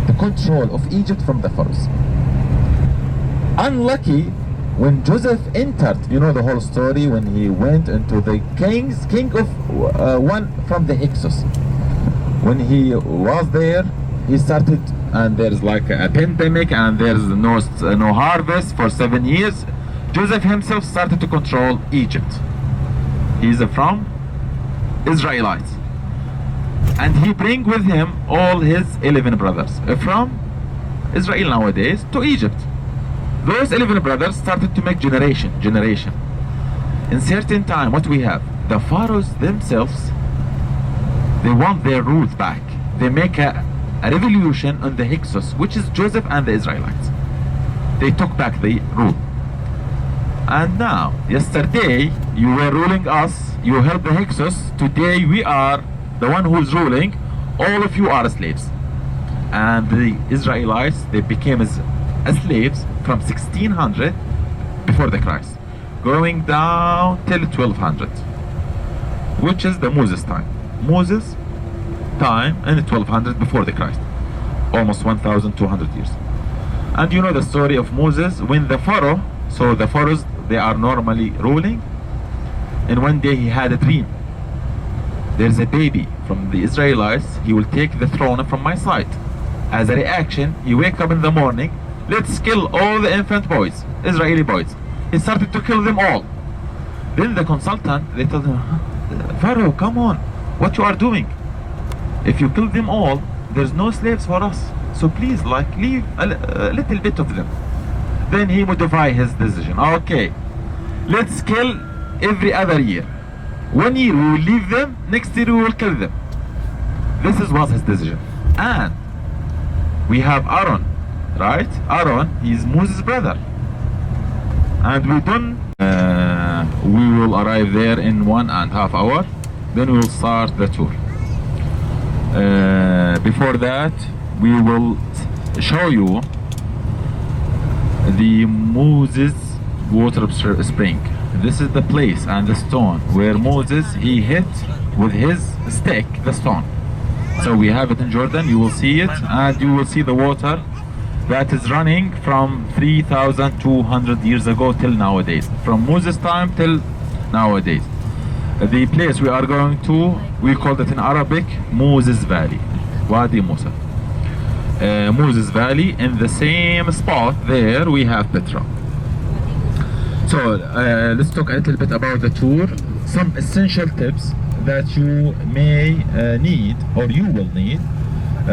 the control of Egypt from the pharaohs. Unlucky, when Joseph entered, you know the whole story, when he went into the king of one from the Hyksos. When he was there, he started, and there's like a pandemic, and there's no harvest for 7 years. Joseph himself started to control Egypt. He's from Israelites. And he bring with him all his 11 brothers from Israel nowadays to Egypt. Those 11 brothers started to make generation. In certain time, what we have? The pharaohs themselves, they want their rule back. They make a revolution on the Hyksos, which is Joseph and the Israelites. They took back the rule. And now, yesterday, you were ruling us, you helped the Hyksos, today we are the one who is ruling, all of you are slaves. And the Israelites, they became as slaves from 1600 before the Christ, going down till 1200, which is the Moses time. Moses time and 1200 before the Christ, almost 1200 years. And you know the story of Moses when the Pharaoh, so the pharaohs, they are normally ruling, and one day he had a dream. There's a baby from the Israelites, he will take the throne from my side. As a reaction, he wake up in the morning, let's kill all the infant boys, Israeli boys. He started to kill them all. Then the consultant, they told him, Pharaoh, come on, what you are doing? If you kill them all, there's no slaves for us. So please, like, leave a little bit of them. Then he modified his decision. Okay, let's kill every other year. 1 year we will leave them, next year we will kill them. This was his decision. And we have Aaron, right? Aaron, he is Moses' brother. And we will arrive there in 1.5 hours. Then we will start the tour. Before that, we will show you the Moses water spring. This is the place and the stone where Moses, he hit with his stick the stone. So we have it in Jordan, you will see it, and you will see the water that is running from 3,200 years ago till nowadays, from Moses time till nowadays. The place we are going to, we call it in Arabic Moses Valley, Wadi Musa. Moses Valley. In the same spot there we have Petra. So let's talk a little bit about the tour, some essential tips that you may need, or you will need,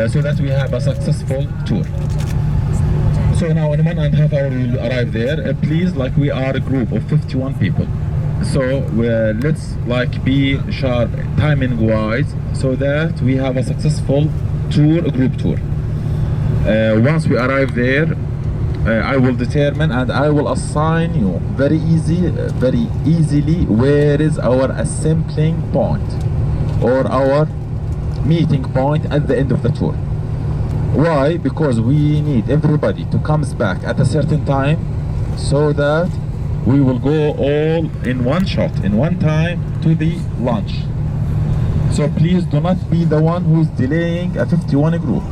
so that we have a successful tour. So now in 1.5 hours we will arrive there. Please, like, we are a group of 51 people, so let's like be sharp timing wise, so that we have a successful tour, a group tour. Once we arrive there, I will determine and I will assign you very easily where is our assembling point or our meeting point at the end of the tour. Why? Because we need everybody to come back at a certain time, so that we will go all in one shot, in one time, to the lunch. So please do not be the one who is delaying a 51 group.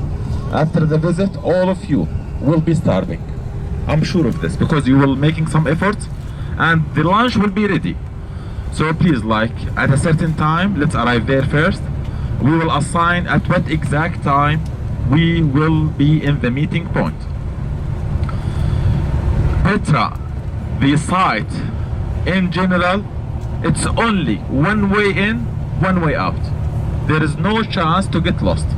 After the visit, all of you will be starving. I'm sure of this because you will making some efforts and the lunch will be ready. So please, like at a certain time, let's arrive there first. We will assign at what exact time we will be in the meeting point. Petra, the site in general, it's only one way in, one way out. There is no chance to get lost.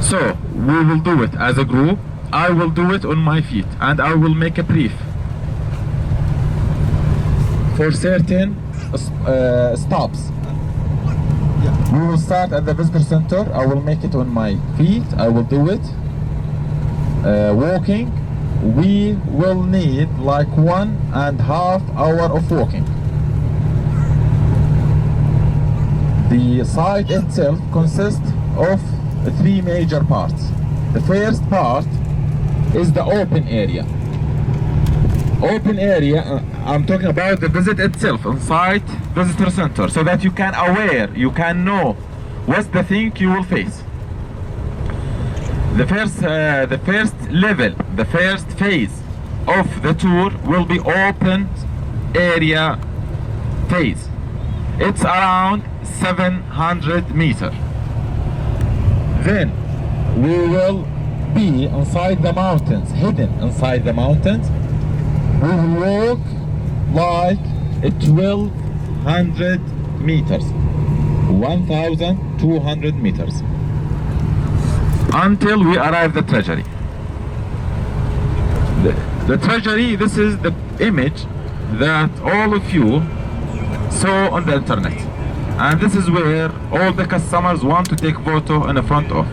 So we will do it as a group. I will do it on my feet and I will make a brief for certain stops. We will start at the visitor center. I will make it on my feet. I will do it walking. We will need like 1.5 hours of walking. The site itself consists of 3 major parts. The first part is the open area. Open area, I'm talking about the visit itself inside visitor center, so that you can aware, you can know what's the thing you will face. The first level, the first phase of the tour will be open area phase. It's around 700 meters. Then we will be inside the mountains, hidden inside the mountains. We will walk like 1200 meters, 1200 meters, until we arrive at the treasury. The treasury, this is the image that all of you saw on the internet. And this is where all the customers want to take photo in the front of.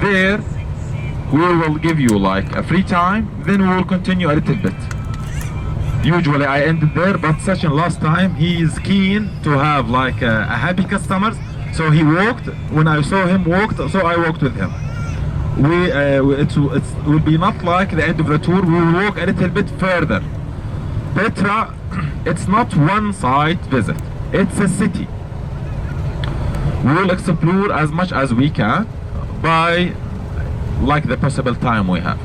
There, we will give you like a free time, then we will continue a little bit. Usually I ended there, but Sachin last time, he is keen to have like a happy customers. So he walked, when I saw him walked, so I walked with him. It will be not like the end of the tour, we will walk a little bit further. Petra, it's not one site visit, it's a city. We will explore as much as we can by like the possible time we have.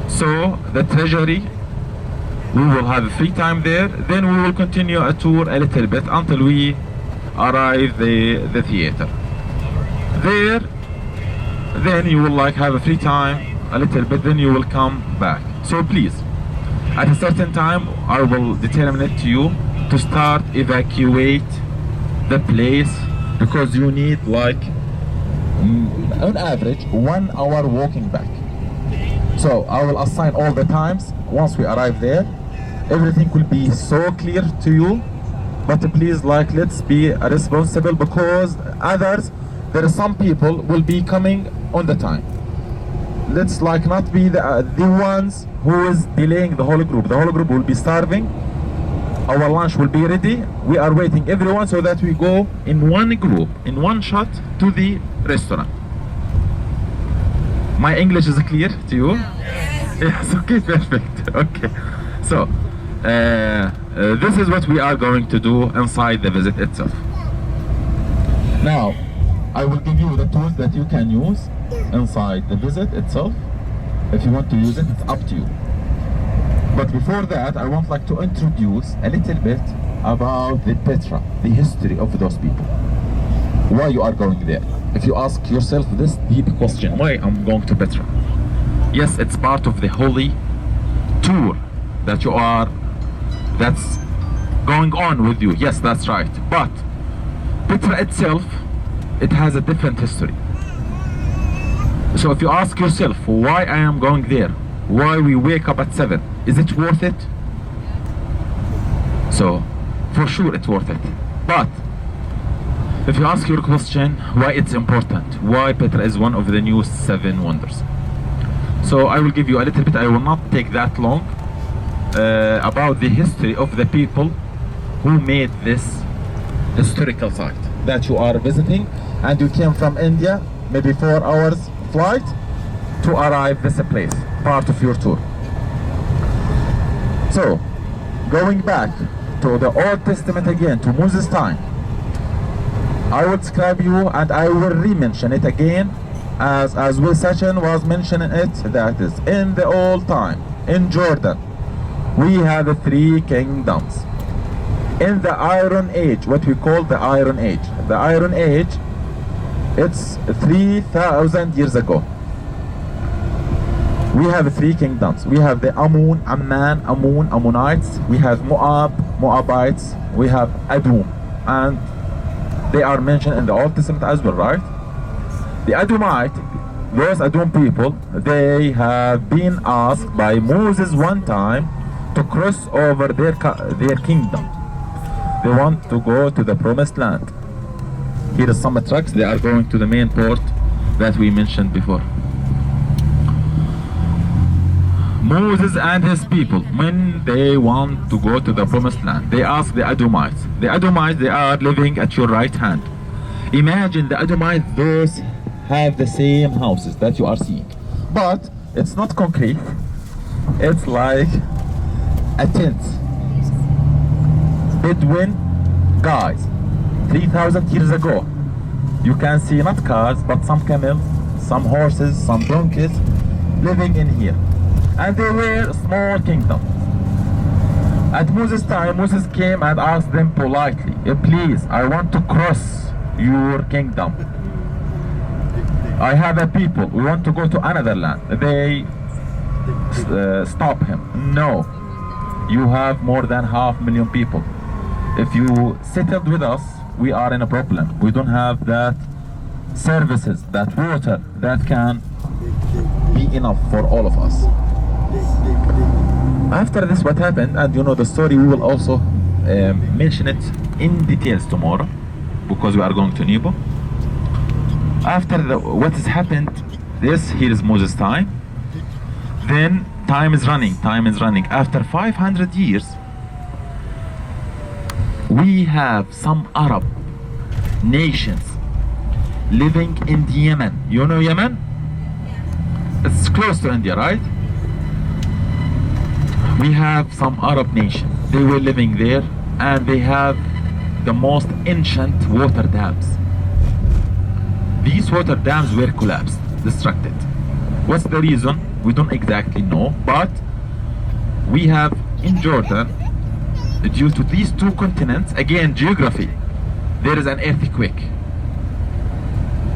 So the treasury, we will have a free time there, then we will continue a tour a little bit until we arrive the theater. There, then you will like have a free time a little bit, then you will come back. So please, at a certain time, I will determine it to you to start evacuate the place, because you need like on average 1 hour walking back. So I will assign all the times. Once we arrive there, everything will be so clear to you, but please like let's be responsible, because others, there are some people will be coming on the time. Let's like not be the ones who is delaying the whole group. The whole group will be starving. Our lunch will be ready. We are waiting everyone so that we go in one group, in one shot to the restaurant. My English is clear to you? Yes, okay, perfect. Okay. So, this is what we are going to do inside the visit itself. Now, I will give you the tools that you can use inside the visit itself. If you want to use it, it's up to you. But before that, I want like to introduce a little bit about the Petra, the history of those people. Why you are going there? If you ask yourself this deep question, why I'm going to Petra? Yes, it's part of the holy tour that you are, that's going on with you. Yes, that's right. But Petra itself, it has a different history. So if you ask yourself why I am going there, why we wake up at 7, is it worth it? So for sure it's worth it. But if you ask your question why it's important, why Petra is one of the new 7 wonders. So I will give you a little bit, I will not take that long, about the history of the people who made this historical site that you are visiting, and you came from India, maybe 4 hours flight to arrive this place, part of your tour. So, going back to the Old Testament again, to Moses' time, I will describe you and I will re-mention it again as Will Sachin was mentioning it, that is in the old time in Jordan we have three kingdoms. In the Iron Age, what we call the Iron Age, it's 3,000 years ago. We have three kingdoms. We have the Ammonites, we have Moabites, we have Edom, and they are mentioned in the Old Testament as well, right? The those Edom people, they have been asked by Moses one time to cross over their kingdom. They want to go to the promised land. Here is some trucks, they are going to the main port that we mentioned before. Moses and his people, when they want to go to the promised land, they ask the Edomites. The Edomites, they are living at your right hand. Imagine the Edomites, those have the same houses that you are seeing, but it's not concrete, it's like a tent. Bedouin guys, 3,000 years ago, you can see not cars but some camels, some horses, some donkeys living in here, and they were a small kingdom. At Moses' time, Moses came and asked them politely, please, I want to cross your kingdom. I have a people, we want to go to another land. They stop him. No, you have more than 500,000 people. If you settled with us, we are in a problem. We don't have that services, that water that can be enough for all of us. After this, what happened, and you know the story, we will also mention it in details tomorrow because we are going to Nebo. After what has happened, here is Moses' time. Then time is running. After 500 years, we have some Arab nations living in Yemen. You know Yemen? It's close to India, right? We have some Arab nation. They were living there and they have the most ancient water dams. These water dams were collapsed, destructed. What's the reason? We don't exactly know, but we have in Jordan, due to these two continents, again geography, there is an earthquake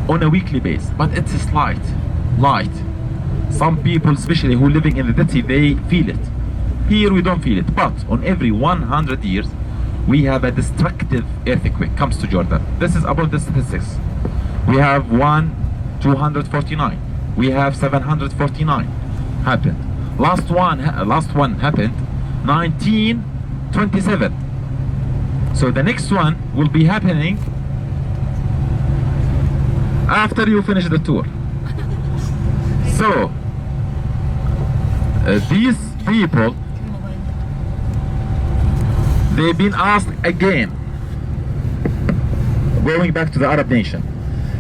on a weekly basis, but it's light. Some people, especially who living in the city, they feel it. Here we don't feel it, but on every 100 years we have a destructive earthquake comes to Jordan. This is about the statistics. We have 249. We have 749 happened. Last one happened 1927. So the next one will be happening after you finish the tour. So these people, they've been asked again, going back to the Arab nation.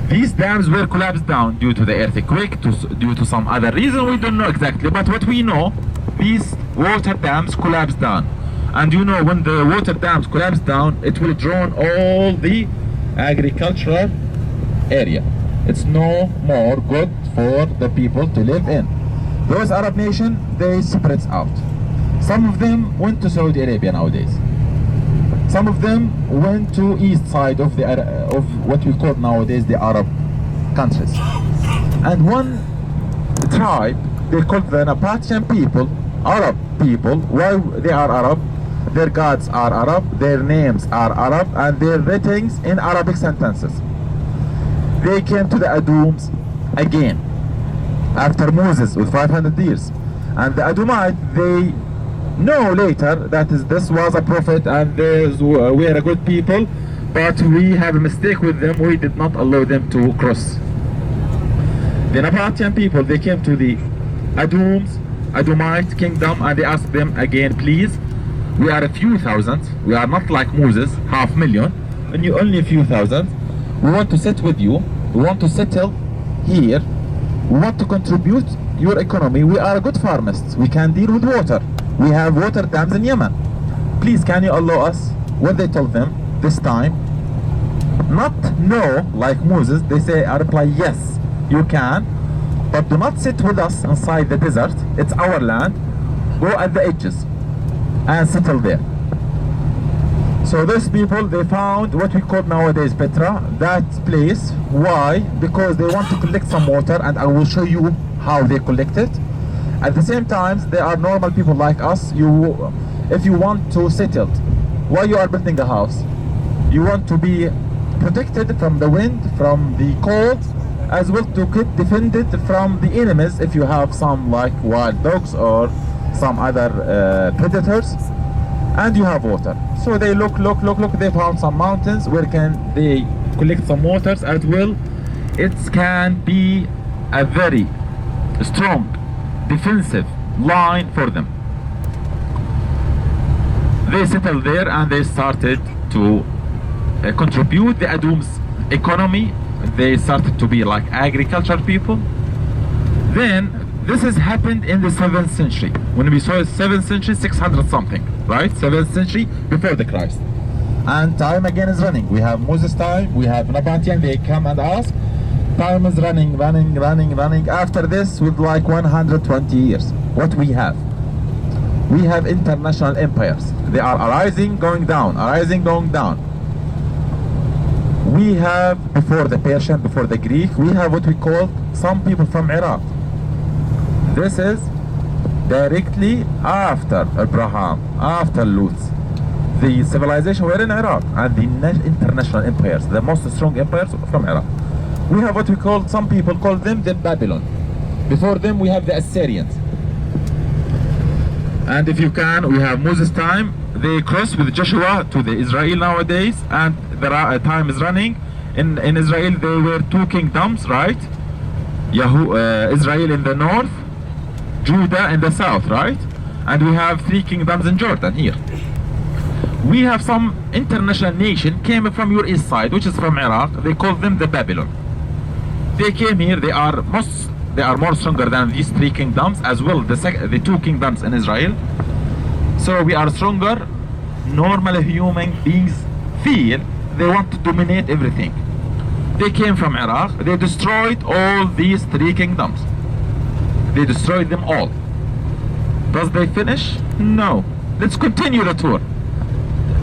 These dams were collapsed down due to the earthquake, due to some other reason, we don't know exactly, but what we know, these water dams collapsed down. And you know, when the water dams collapse down, it will drown all the agricultural area. It's no more good for the people to live in. Those Arab nations, they spread out. Some of them went to Saudi Arabia nowadays. Some of them went to east side of what we call nowadays the Arab countries. And one tribe, they called the Nabatean people, Arab people. Why they are Arab? Their gods are Arab, their names are Arab, and their writings in Arabic sentences. They came to the Edoms again after Moses with 500 years. And the Edomite, they know later that this was a prophet and we are a good people, but we have a mistake with them. We did not allow them to cross. The Nabatean people, they came to the Edomite kingdom and they asked them again, please, we are a few thousand, we are not like Moses, 500,000, and you only a few thousand. We want to sit with you, we want to settle here, we want to contribute your economy. We are good farmers, we can deal with water. We have water dams in Yemen. Please, can you allow us? What they told them this time, Not no, like Moses. They say, I reply, yes, you can, but do not sit with us inside the desert. It's our land. Go at the edges and settle there. So these people, they found what we call nowadays Petra, that place. Why? Because they want to collect some water, and I will show you how they collect it. At the same time, they are normal people like us. If you want to settle, why you are building a house? You want to be protected from the wind, from the cold, as well to get defended from the enemies if you have some like wild dogs or some other predators, and you have water. So they look, they found some mountains where can they collect some waters as well. It can be a very strong defensive line for them. They settled there and they started to contribute the Adum's economy. They started to be like agricultural people. Then this has happened in the 7th century. When we saw 7th century, 600 something, right? 7th century before the Christ. And time again is running. We have Moses' time, we have Nabatean, they come and ask. Time is running. After this, with like 120 years, what we have? We have international empires. They are arising, going down, arising, going down. We have, before the Persian, before the Greek, we have what we call some people from Iraq. This is directly after Abraham, after Lut. The civilization were in Iraq, and the international empires, the most strong empires from Iraq. We have what we call, some people call them the Babylon. Before them we have the Assyrians. And if you can, we have Moses' time. They cross with Joshua to the Israel nowadays, and the time is running. In Israel there were 2 kingdoms, right? Israel in the north, Judah in the south, right? And we have 3 kingdoms in Jordan here. We have some international nation came from your east side, which is from Iraq. They call them the Babylon. They came here. They are more stronger than these 3 kingdoms, as well the 2 kingdoms in Israel. So we are stronger. Normal human beings feel they want to dominate everything. They came from Iraq. They destroyed all these 3 kingdoms. They destroyed them all. Does they finish? No. Let's continue the tour.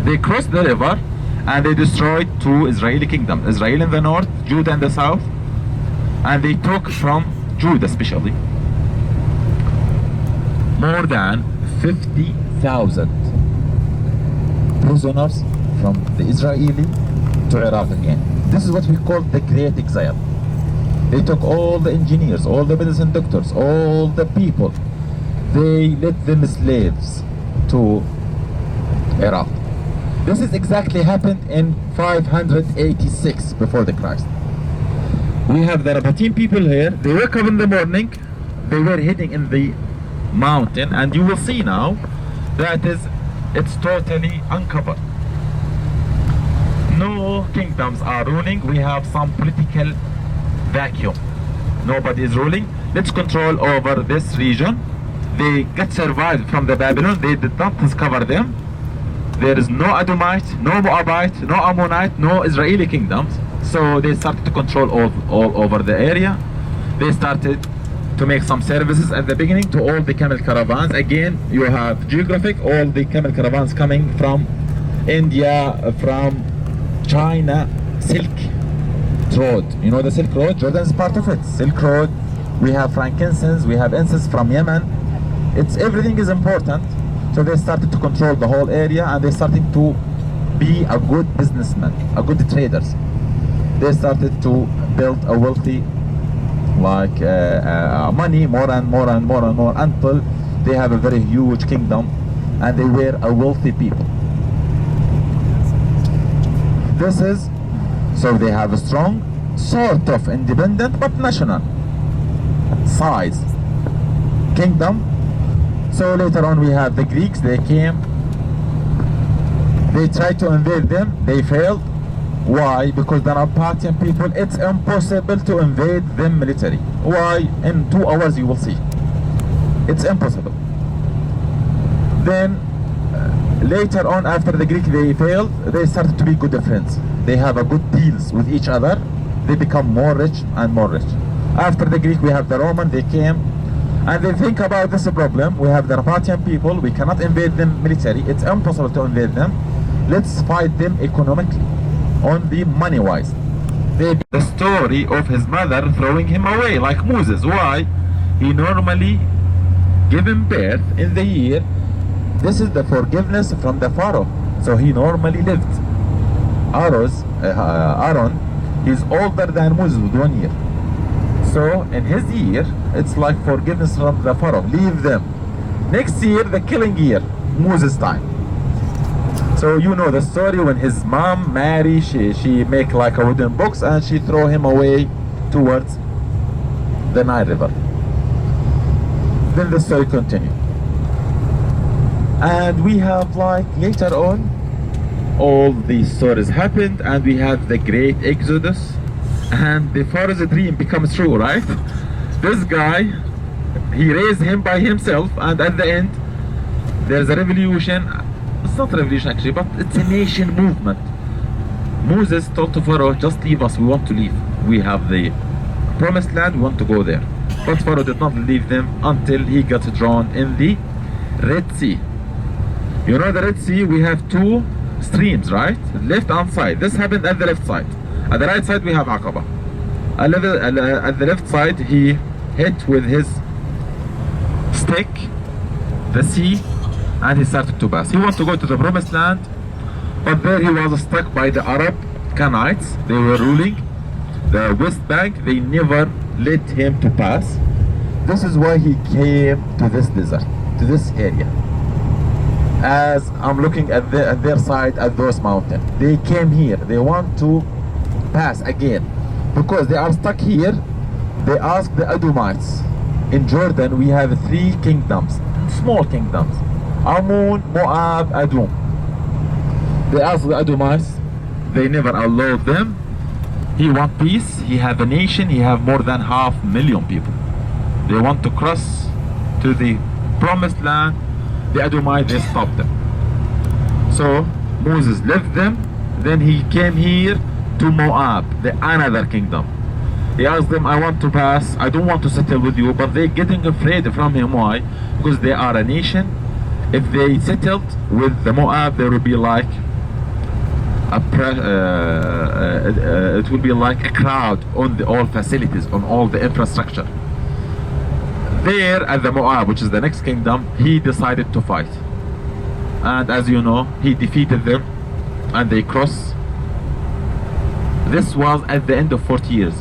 They crossed the river and they destroyed 2 Israeli kingdoms. Israel in the north, Judah in the south. And they took from Judah especially more than 50,000 prisoners from the Israeli to Iraq again. This is what we call the Great Exile. They took all the engineers, all the medicine doctors, all the people. They led them slaves to Iraq. This is exactly happened in 586 before the Christ. We have the Nabatean people here. They wake up in the morning. They were heading in the mountain, and you will see now that it's totally uncovered. No kingdoms are ruling. We have some political vacuum. Nobody is ruling. Let's control over this region. They get survived from the Babylon. They did not discover them. There is no Edomite, no Moabite, no Ammonite, no Israeli kingdoms. So they started to control all over the area. They started to make some services at the beginning to all the camel caravans. Again, you have geographic, all the camel caravans coming from India, from China, Silk Road. You know the Silk Road? Jordan is part of it. Silk Road. We have frankincense, we have incense from Yemen. Everything is important. So they started to control the whole area, and they started to be a good businessman, a good traders. They started to build a wealthy, like money, more and more until they have a very huge kingdom, and they were a wealthy people. This is, so they have a strong, sort of independent but national size kingdom. So later on we have the Greeks. They came, they tried to invade them, they failed. Why? Because the Nabatean people, it's impossible to invade them militarily. Why? In 2 hours you will see. It's impossible. Then later on, after the Greek they failed, they started to be good friends. they have a good deals with each other, they become more rich and more rich. After the Greek, we have the Roman, they came, and they think about this problem. We have the Nabatean people, we cannot invade them militarily, it's impossible to invade them. Let's fight them economically, only money-wise. The story of his mother throwing him away, like Moses. Why? He normally given birth in the year. This is the forgiveness from the Pharaoh. So he normally lived. Aaron is older than Moses with 1 year. So in his year, it's like forgiveness from the Pharaoh. Leave them. Next year, the killing year, Moses' time. So you know the story when his mom Mary, she make like a wooden box and she throw him away towards the Nile River. Then the story continue. And we have like later on, all these stories happened and we have the great Exodus and the Pharaoh's dream becomes true, right? This guy, he raised him by himself and at the end, there's a revolution. It's not a revolution actually, but it's a nation movement. Moses told to Pharaoh, just leave us, we want to leave. We have the promised land, we want to go there. But Pharaoh did not leave them until he got drawn in the Red Sea. You know the Red Sea, we have two streams, right? Left and side. This happened at the left side. At the right side we have Aqaba. At the left side he hit with his stick the sea and he started to pass. He wanted to go to the promised land, but there he was stuck by the Arab Canaanites. They were ruling the West Bank. They never let him to pass. This is why he came to this desert, to this area. As I'm looking at their side, at those mountains, they came here. They want to pass again because they are stuck here. They asked the Edomites. In Jordan we have 3 kingdoms, small kingdoms: Ammon, Moab, Edom. They asked the Edomites, they never allowed them. He want peace, he have a nation, he have more than 500,000 people. They want to cross to the promised land. The Edomites, they stopped them. So Moses left them, then he came here to Moab, the another kingdom. He asked them, I want to pass, I don't want to settle with you, but they're getting afraid from him. Why? Because they are a nation. If they settled with the Moab, there will be like it will be like a crowd on all facilities, on all the infrastructure. There at the Moab, which is the next kingdom, he decided to fight. And as you know, he defeated them and they crossed. This was at the end of 40 years.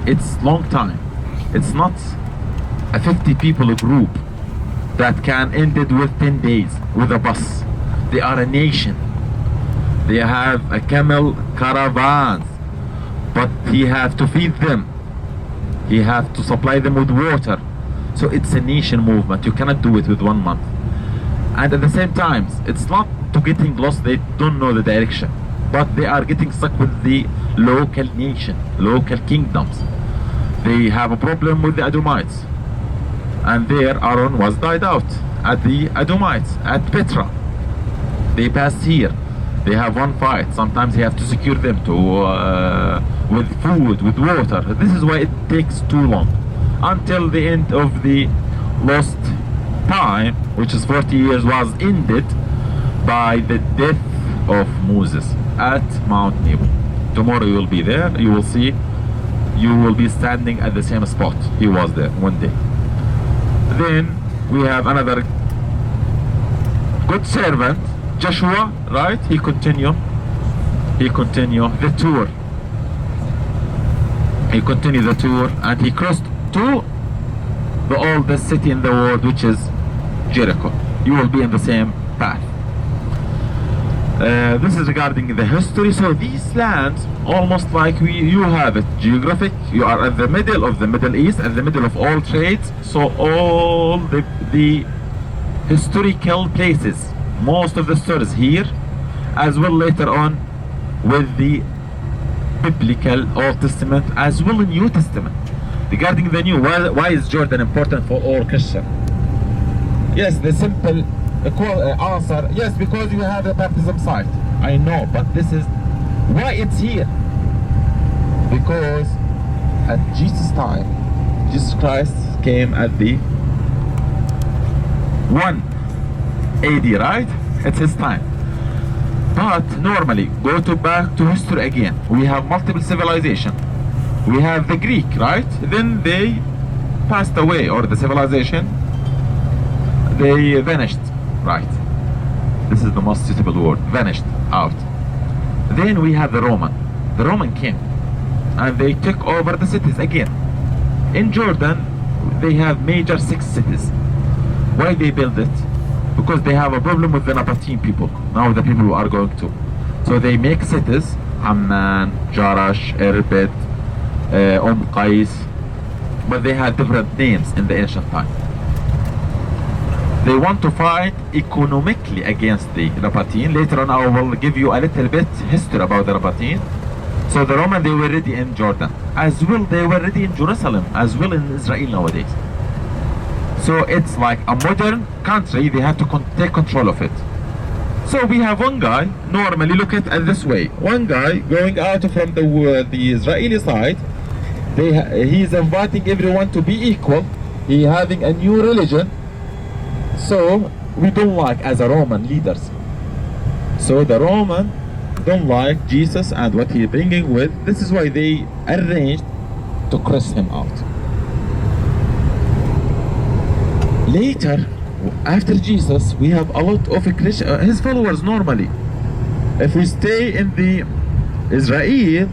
It's long time. It's not a 50 people group that can end it with 10 days with a bus. They are a nation. They have a camel caravans, but he have to feed them. He have to supply them with water. So it's a nation movement. You cannot do it with 1 month. And at the same time, it's not to getting lost. They don't know the direction, but they are getting stuck with the local nation, local kingdoms. They have a problem with the Edomites, and there Aaron was died out at the Edomites at Petra. They passed here. They have one fight. Sometimes you have to secure them to with food, with water. This is why it takes too long until the end of the lost time, which is 40 years, was ended by the death of Moses at Mount Nebo. Tomorrow you will be there. You will see. You will be standing at the same spot he was there one day. Then we have another good servant, Joshua, right? He continue the tour. He continued the tour and he crossed to the oldest city in the world, which is Jericho. You will be in the same path. This is regarding the history. So these lands, almost like you have it geographic. You are at the middle of the Middle East, at the middle of all trades. So all the historical places, most of the stories here, as well later on with the biblical Old Testament, as well in New Testament. Regarding the New, why is Jordan important for all Christians? Yes, the simple answer, yes, because you have a baptism site. I know, but this is Why it's here? Because at Jesus' time, Jesus Christ came at the 1 AD, right? It's his time. But normally, go to back to history again. We have multiple civilization. We have the Greek, right? Then they passed away, or the civilization, they vanished, right? This is the most suitable word, vanished out. Then we have the Roman came, and they took over the cities again. In Jordan, they have major 6 cities. Why they build it? Because they have a problem with the Nabatean people. Now the people who are going to. So they make cities, Amman, Jarash, Irbid, Qais, but they had different names in the ancient time. They want to fight economically against the Nabatean. Later on I will give you a little bit history about the Nabatean. So the Romans, they were already in Jordan. As well, they were already in Jerusalem, as well in Israel nowadays. So it's like a modern country, they have to take control of it. So we have one guy, normally look at it this way. One guy going out from the Israeli side, he's inviting everyone to be equal. He having a new religion. So we don't like as a Roman leaders. So the Roman don't like Jesus and what he bringing with. This is why they arranged to cross him out. Later, after Jesus, we have a lot of his followers normally. If we stay in the Israel,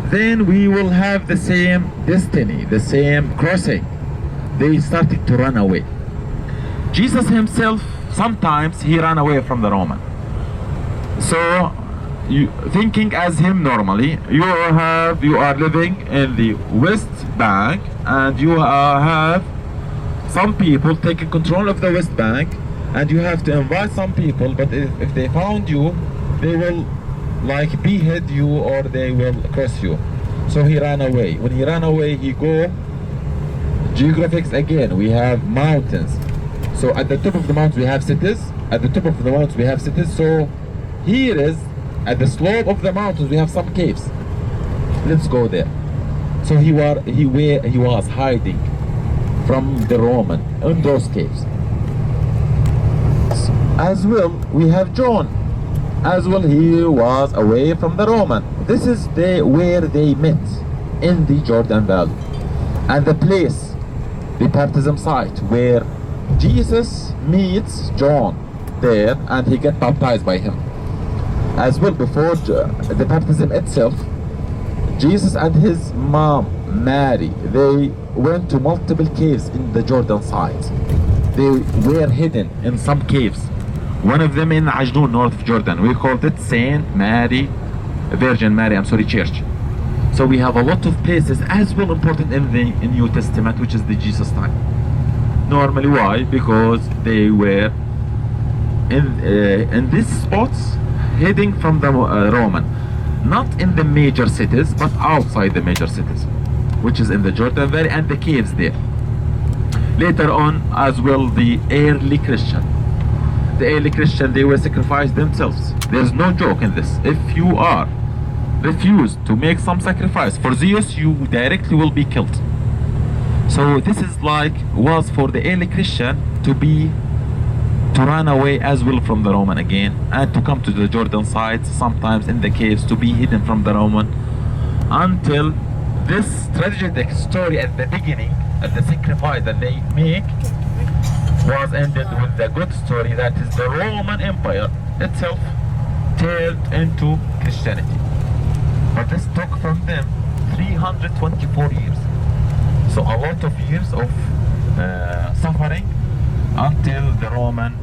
then we will have the same destiny, the same crossing. They started to run away. Jesus himself, sometimes he ran away from the Roman. So, thinking as him normally, you are living in the West Bank, and you have some people taking control of the West Bank, and you have to invite some people, but if they found you, they will like behead you, or they will cross you. So he ran away. When he ran away, he go geographics again. We have mountains. So at the top of the mountains we have cities. At the top of the mountains we have cities. So here is at the slope of the mountains we have some caves. Let's go there. So he was hiding from the Roman in those caves. As well, we have John. As well, he was away from the Roman. This is where they met, in the Jordan Valley. And the place, the baptism site, where Jesus meets John there, and he gets baptized by him. As well, before the baptism itself, Jesus and his mom, Mary, they went to multiple caves in the Jordan side. They were hidden in some caves. One of them in Ajnoon, north of Jordan. We called it Virgin Mary Church. So we have a lot of places as well important in the New Testament, which is the Jesus time. Normally, why? Because they were in these spots heading from the Roman. Not in the major cities, but outside the major cities, which is in the Jordan Valley and the caves there. Later on, as well, the early Christian, they will sacrifice themselves. There's no joke in this. If you are refused to make some sacrifice for Zeus, you directly will be killed. So this is was for the early Christian to run away as well from the Roman again, and to come to the Jordan side, sometimes in the caves, to be hidden from the Roman, until this tragic story at the beginning, at the sacrifice that they make, was ended with the good story, that is the Roman Empire itself turned into Christianity. But this took from them 324 years. So a lot of years of suffering until the Roman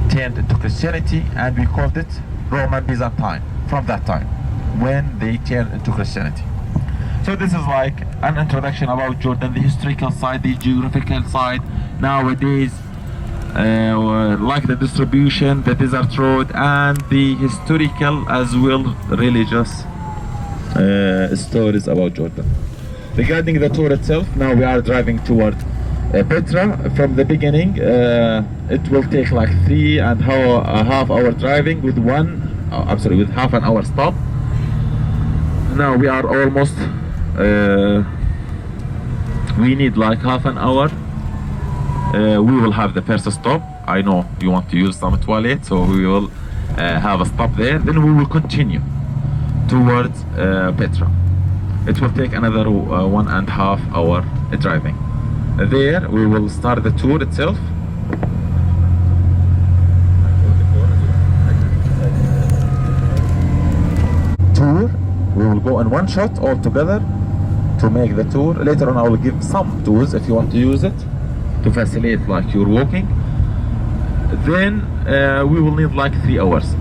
turned into Christianity, and we called it Roman Byzantine from that time, when they turned into Christianity. So this is like an introduction about Jordan, the historical side, the geographical side. Nowadays, like the distribution, the desert road, and the historical as well religious stories about Jordan. Regarding the tour itself, now we are driving toward Petra. From the beginning, it will take like 3.5 hour driving with one absolutely, with half an hour stop. Now we are almost, we need like half an hour. We will have the first stop. I know you want to use some toilet, so we will have a stop there. Then we will continue towards Petra. It will take another 1.5 hour driving. There we will start the tour itself. Tour, we will go in one shot all together to make the tour. Later on I will give some tours if you want to use it to facilitate like your walking. Then we will need like 3 hours.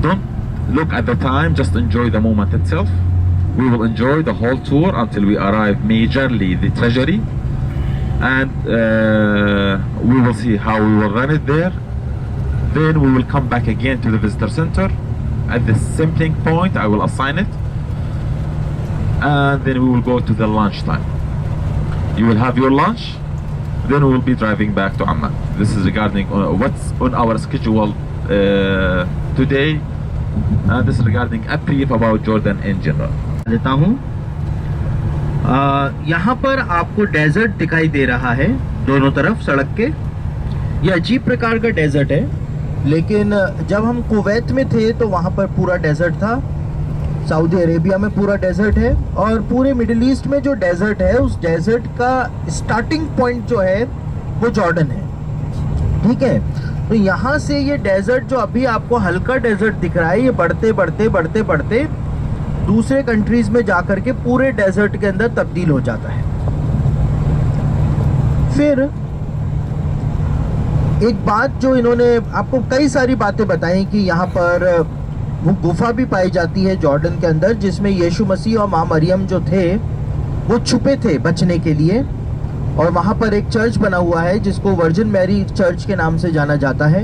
Don't look at the time, just enjoy the moment itself. We will enjoy the whole tour until we arrive majorly the treasury, and we will see how we will run it there. Then we will come back again to the visitor center. At the sampling point I will assign it, and then we will go to the lunch time. You will have your lunch, then we will be driving back to Amman. This is regarding what's on our schedule today, and this is regarding a brief about Jordan in general. देता हूँ। यहाँ पर आपको desert दिखाई दे रहा है दोनों तरफ सड़क के। ये अजीब प्रकार का डेजर्ट है, लेकिन जब हम कुवैत में थे तो वहाँ पर पूरा डेजर्ट था। सऊदी अरेबिया में पूरा डेजर्ट है, और पूरे मिडिल ईस्ट में जो डेजर्ट है उस डेजर्ट का स्टार्टिंग पॉइंट जो है वो जॉर्डन है। ठीक है, तो यहाँ से ये डेजर्ट जो अभी आपको हल्का डेजर्ट दिख रहा है, ये बढ़ते बढ़ते बढ़ते बढ़ते दूसरे कंट्रीज में जाकर के पूरे डेजर्ट के अंदर तब्दील हो जाता है। फिर एक बात जो इन्होंने आपको कई सारी बातें बताई कि यहाँ पर वो गुफा भी पाई जाती है जॉर्डन के अंदर, जिसमें यीशु मसीह और माँ मरियम जो थे वो छुपे थे बचने के लिए, और वहाँ पर एक चर्च बना हुआ है जिसको वर्जिन मैरी चर्च के नाम से जाना जाता है।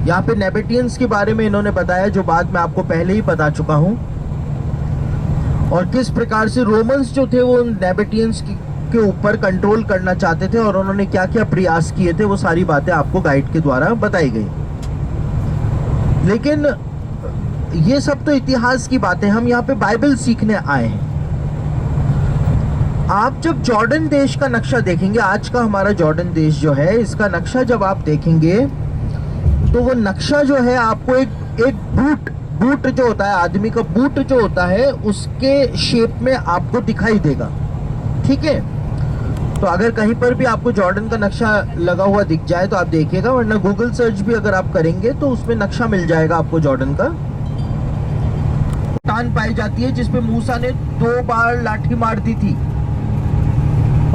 यहाँ पे नेबेटियंस के बारे में इन्होंने बताया, जो बात मैं आपको पहले ही बता चुका हूँ, और किस प्रकार से रोमन्स जो थे वो नेबेटियंस के ऊपर कंट्रोल करना चाहते थे और उन्होंने क्या क्या प्रयास किए थे, वो सारी बातें आपको गाइड के द्वारा बताई गई। लेकिन ये सब तो इतिहास की बातें, हम यहाँ पे बाइबल सीखने आए हैं। आप जब जॉर्डन देश का नक्शा देखेंगे, आज का हमारा जॉर्डन देश जो है, इसका नक्शा जब आप देखेंगे तो वो नक्शा जो है आपको एक बूट जो होता है, आदमी का बूट जो होता है, उसके शेप में आपको दिखाई देगा। ठीक है, तो अगर कहीं पर भी आपको जॉर्डन का नक्शा लगा हुआ दिख जाए तो आप देखिएगा, वरना गूगल सर्च भी अगर आप करेंगे तो उसमें नक्शा मिल जाएगा आपको जॉर्डन का। चट्टान पाई जाती है जिसपे मूसा ने 2 बार लाठी मार दी थी,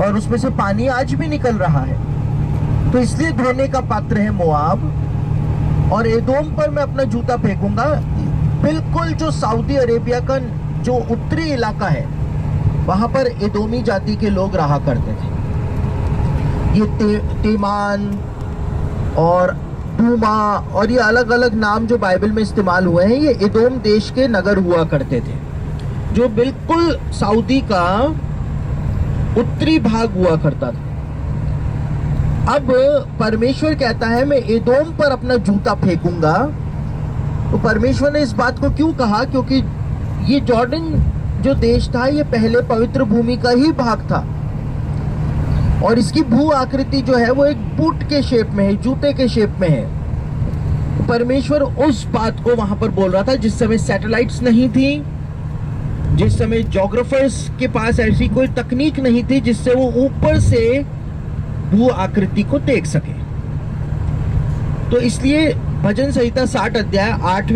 और उसमें से पानी आज भी निकल रहा है। तो इसलिए धोने का पात्र है मोआब, और एदोम पर मैं अपना जूता फेंकूंगा। बिल्कुल जो सऊदी अरेबिया का जो उत्तरी इलाका है, वहां पर एदोमी जाति के लोग रहा करते थे। ये तेमान और टूमा और ये अलग अलग नाम जो बाइबल में इस्तेमाल हुए हैं, ये एदोम देश के नगर हुआ करते थे, जो बिल्कुल सऊदी का उत्तरी भाग हुआ करता था। अब परमेश्वर कहता है मैं एदोम पर अपना जूता फेंकूंगा। तो परमेश्वर ने इस बात को क्यों कहा? क्योंकि ये जॉर्डन जो देश था, ये पहले पवित्र भूमि का ही भाग था, और इसकी भू आकृति जो है वो एक बूट के शेप में है, जूते के शेप में है। तो परमेश्वर उस बात को वहां पर बोल रहा था जिस समय सैटेलाइट्स नहीं थी, जिस समय जोग्राफर्स के पास ऐसी कोई तकनीक नहीं थी जिससे वो ऊपर से भू आकृति को देख सके। तो इसलिए भजन संहिता 60 अध्याय 8